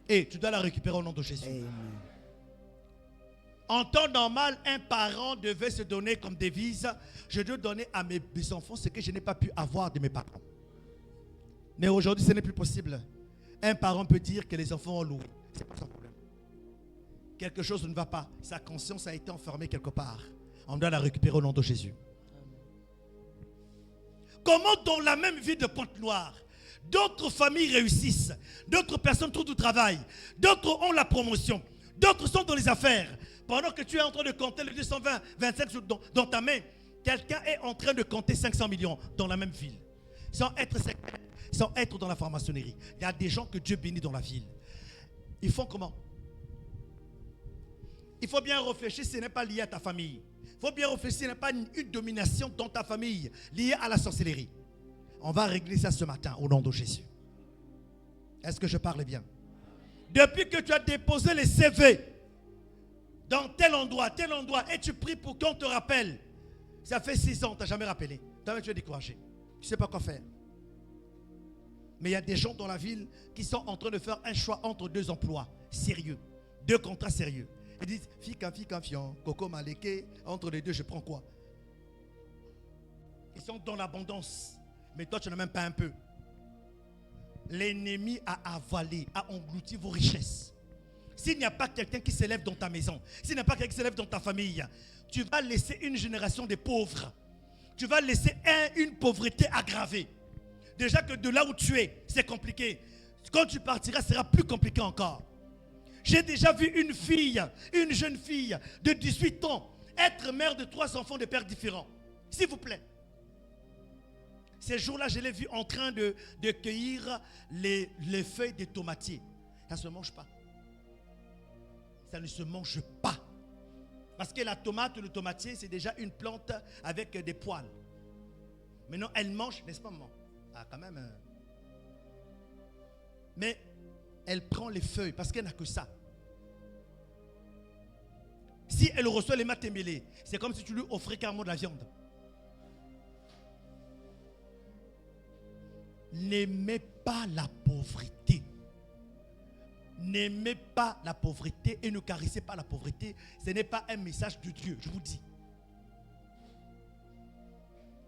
S1: Et tu dois la récupérer au nom de Jésus.
S3: Amen.
S1: En temps normal, un parent devait se donner comme devise: je dois donner à mes enfants ce que je n'ai pas pu avoir de mes parents. Mais aujourd'hui, ce n'est plus possible. Un parent peut dire que les enfants ont loué. Ce n'est pas son problème. Quelque chose ne va pas. Sa conscience a été enfermée quelque part. On doit la récupérer au nom de Jésus. Comment dans la même vie de Pointe-Noire, d'autres familles réussissent, d'autres personnes trouvent du travail, d'autres ont la promotion, d'autres sont dans les affaires. Pendant que tu es en train de compter les 220, 25 dans ta main, quelqu'un est en train de compter 500 millions dans la même ville. Sans être dans la franc-maçonnerie. Il y a des gens que Dieu bénit dans la ville. Ils font comment? Il faut bien réfléchir, ce n'est pas lié à ta famille. Il faut bien réfléchir, ce n'est pas une domination dans ta famille liée à la sorcellerie. On va régler ça ce matin au nom de Jésus. Est-ce que je parle bien? Depuis que tu as déposé les CV dans tel endroit, et tu pries pour qu'on te rappelle, ça fait 6 ans, tu n'as jamais rappelé. Toi-même, tu es découragé. Tu ne sais pas quoi faire. Mais il y a des gens dans la ville qui sont en train de faire un choix entre 2 emplois sérieux, 2 contrats sérieux. Ils disent, fion, coco maleke, entre les 2, je prends quoi? Ils sont dans l'abondance. Mais toi, tu n'as même pas un peu. L'ennemi a avalé, a englouti vos richesses. S'il n'y a pas quelqu'un qui s'élève dans ta maison, s'il n'y a pas quelqu'un qui s'élève dans ta famille, tu vas laisser une génération de pauvres. Tu vas laisser une pauvreté aggravée. Déjà que de là où tu es, c'est compliqué. Quand tu partiras, ce sera plus compliqué encore. J'ai déjà vu une jeune fille de 18 ans, être mère de 3 enfants de pères différents. S'il vous plaît. Ces jours-là, je l'ai vu en train de cueillir les feuilles de tomatiers. Ça ne se mange pas. Ça ne se mange pas. Parce que la tomate ou le tomatier, c'est déjà une plante avec des poils. Maintenant, elle mange, n'est-ce pas, maman? Ah, quand même. Mais elle prend les feuilles parce qu'elle n'a que ça. Si elle reçoit les matembélés, c'est comme si tu lui offrais carrément de la viande. N'aimez pas la pauvreté. N'aimez pas la pauvreté et ne caressez pas la pauvreté. Ce n'est pas un message de Dieu, je vous dis.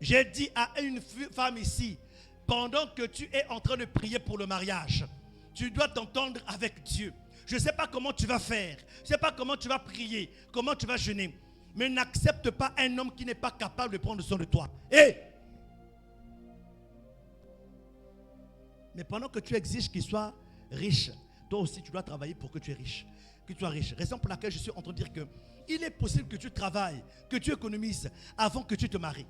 S1: J'ai dit à une femme ici, pendant que tu es en train de prier pour le mariage, tu dois t'entendre avec Dieu. Je ne sais pas comment tu vas faire, je ne sais pas comment tu vas prier, comment tu vas jeûner, mais n'accepte pas un homme qui n'est pas capable de prendre soin de toi. Mais pendant que tu exiges qu'il soit riche, toi aussi tu dois travailler pour que tu es riche. Que tu sois riche. Raison pour laquelle je suis en train de dire que il est possible que tu travailles, que tu économises avant que tu te maries.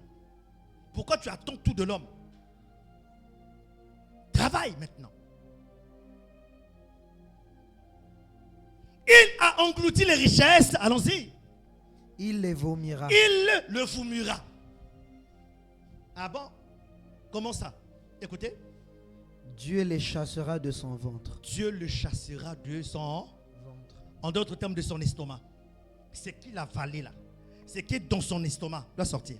S1: Pourquoi tu attends tout de l'homme? Travaille maintenant. Il a englouti les richesses. Allons-y.
S3: Il les vomira.
S1: Il le vomira. Ah bon? Comment ça? Écoutez.
S3: Dieu les chassera de son ventre.
S1: Dieu le chassera de son ventre. En d'autres termes, de son estomac. Ce qu'il a avalé là, ce qui est dans son estomac doit sortir.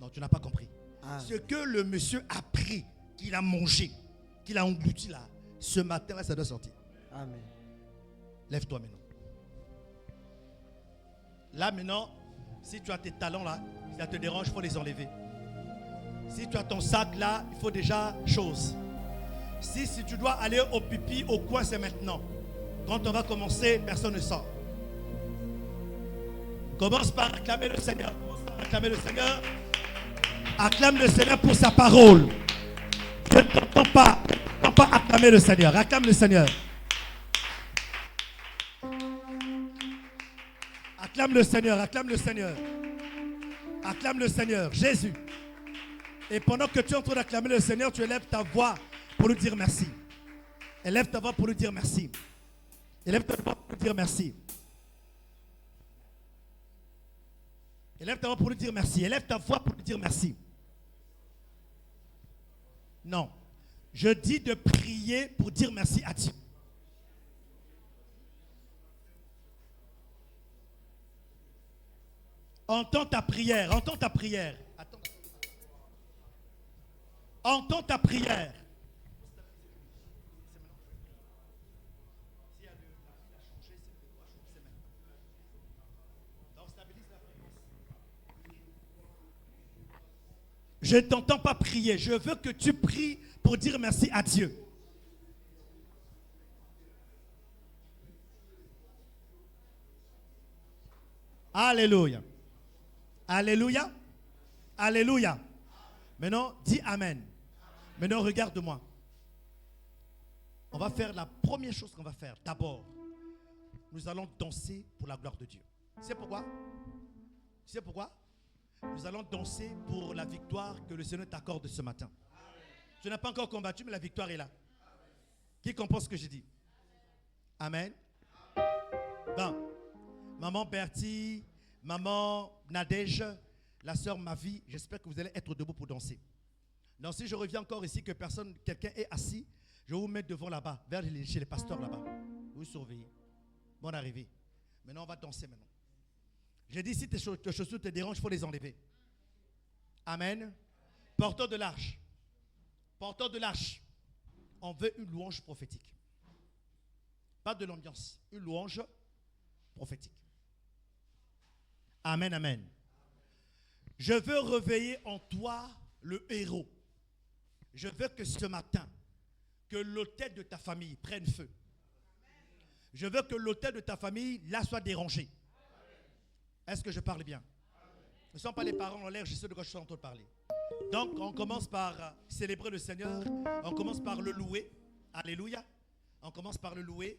S1: Non, tu n'as pas compris. Ah. Ce que le monsieur a pris, qu'il a mangé, qu'il a englouti là, ce matin là, ça doit sortir.
S3: Amen.
S1: Lève-toi maintenant. Là maintenant, Si tu as tes talons là, si ça te dérange, il faut les enlever. Si tu as ton sac là, il faut déjà chose. Si tu dois aller au pipi, au coin, c'est maintenant. Quand on va commencer, personne ne sort. Commence par acclamer le Seigneur. Commence par acclamer le Seigneur. Acclame le Seigneur pour sa parole. Je ne t'entends pas. Ne pas acclamer le Seigneur. Acclame le Seigneur. Acclame le Seigneur. Acclame le Seigneur. Acclame le Seigneur. Jésus. Et pendant que tu es en train d'acclamer le Seigneur, tu élèves ta voix pour lui dire merci. Élève ta voix pour lui dire merci. Élève ta voix pour lui dire merci. Élève ta voix pour lui dire merci. Élève ta voix pour lui dire merci. Non. Je dis de prier pour dire merci à Dieu. Entends ta prière. Entends ta prière. Attends. Entends ta prière. Je ne t'entends pas prier. Je veux que tu pries pour dire merci à Dieu. Alléluia. Alléluia. Alléluia. Maintenant, dis Amen. Maintenant, regarde-moi. On va faire la première chose qu'on va faire. D'abord, nous allons danser pour la gloire de Dieu. Tu sais pourquoi? Tu sais pourquoi? Nous allons danser pour la victoire que le Seigneur t'accorde ce matin. Tu n'as pas encore combattu, mais la victoire est là. Qui comprend ce que je dis? Amen. Bon. Maman Bertie, maman Nadège, la sœur Mavi, j'espère que vous allez être debout pour danser. Donc si je reviens encore ici, que quelqu'un est assis, je vais vous mettre devant là-bas, chez les pasteurs là-bas. Vous surveillez. Bonne arrivée. Maintenant, on va danser maintenant. J'ai dit, si tes chaussures te dérangent, il faut les enlever. Amen. Porteur de l'arche. Porteur de l'arche. On veut une louange prophétique. Pas de l'ambiance. Une louange prophétique. Amen, amen. Je veux réveiller en toi le héros. Je veux que ce matin, que l'autel de ta famille prenne feu. Je veux que l'autel de ta famille, là, soit dérangé. Est-ce que je parle bien? Ne sont pas les parents en l'air, je sais de quoi je suis en train de parler. Donc, on commence par célébrer le Seigneur. On commence par le louer. Alléluia. On commence par le louer.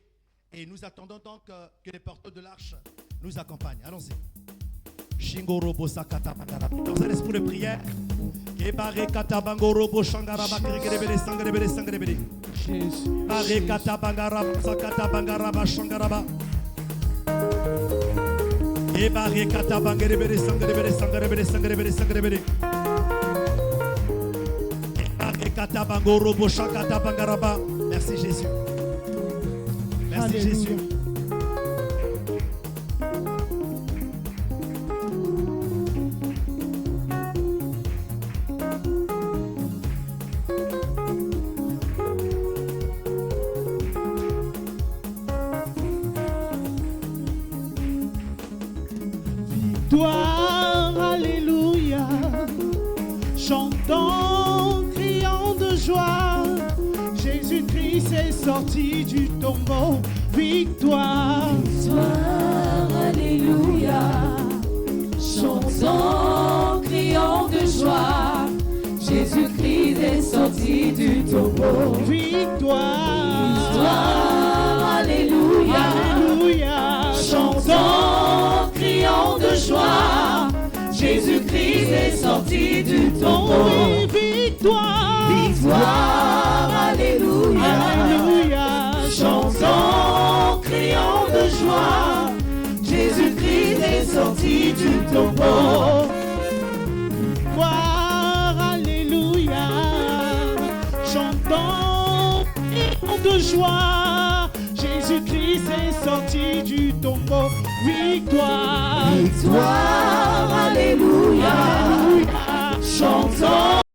S1: Et nous attendons donc que les porteurs de l'arche nous accompagnent. Allons-y. Dans un esprit de prière. Merci Jésus. Merci Jésus.
S3: Victoire, alléluia, chantons, criant de joie, Jésus-Christ est sorti du tombeau. Victoire,
S2: Victoire, alléluia, chantons, criant de joie, Jésus-Christ est sorti du tombeau.
S3: victoire,
S2: Victoire, alléluia,
S3: alléluia,
S2: chantons, criant de joie, Jésus-Christ est sorti du tombeau.
S3: oui, victoire,
S2: Victoire, alléluia,
S3: alléluia,
S2: chantons, criant de joie, Jésus-Christ est sorti du tombeau.
S3: victoire, alléluia, chantons, criant de joie, Jésus-Christ est sorti du tombeau. Victoire,
S2: Victoire, alléluia,
S3: alléluia,
S2: chantons.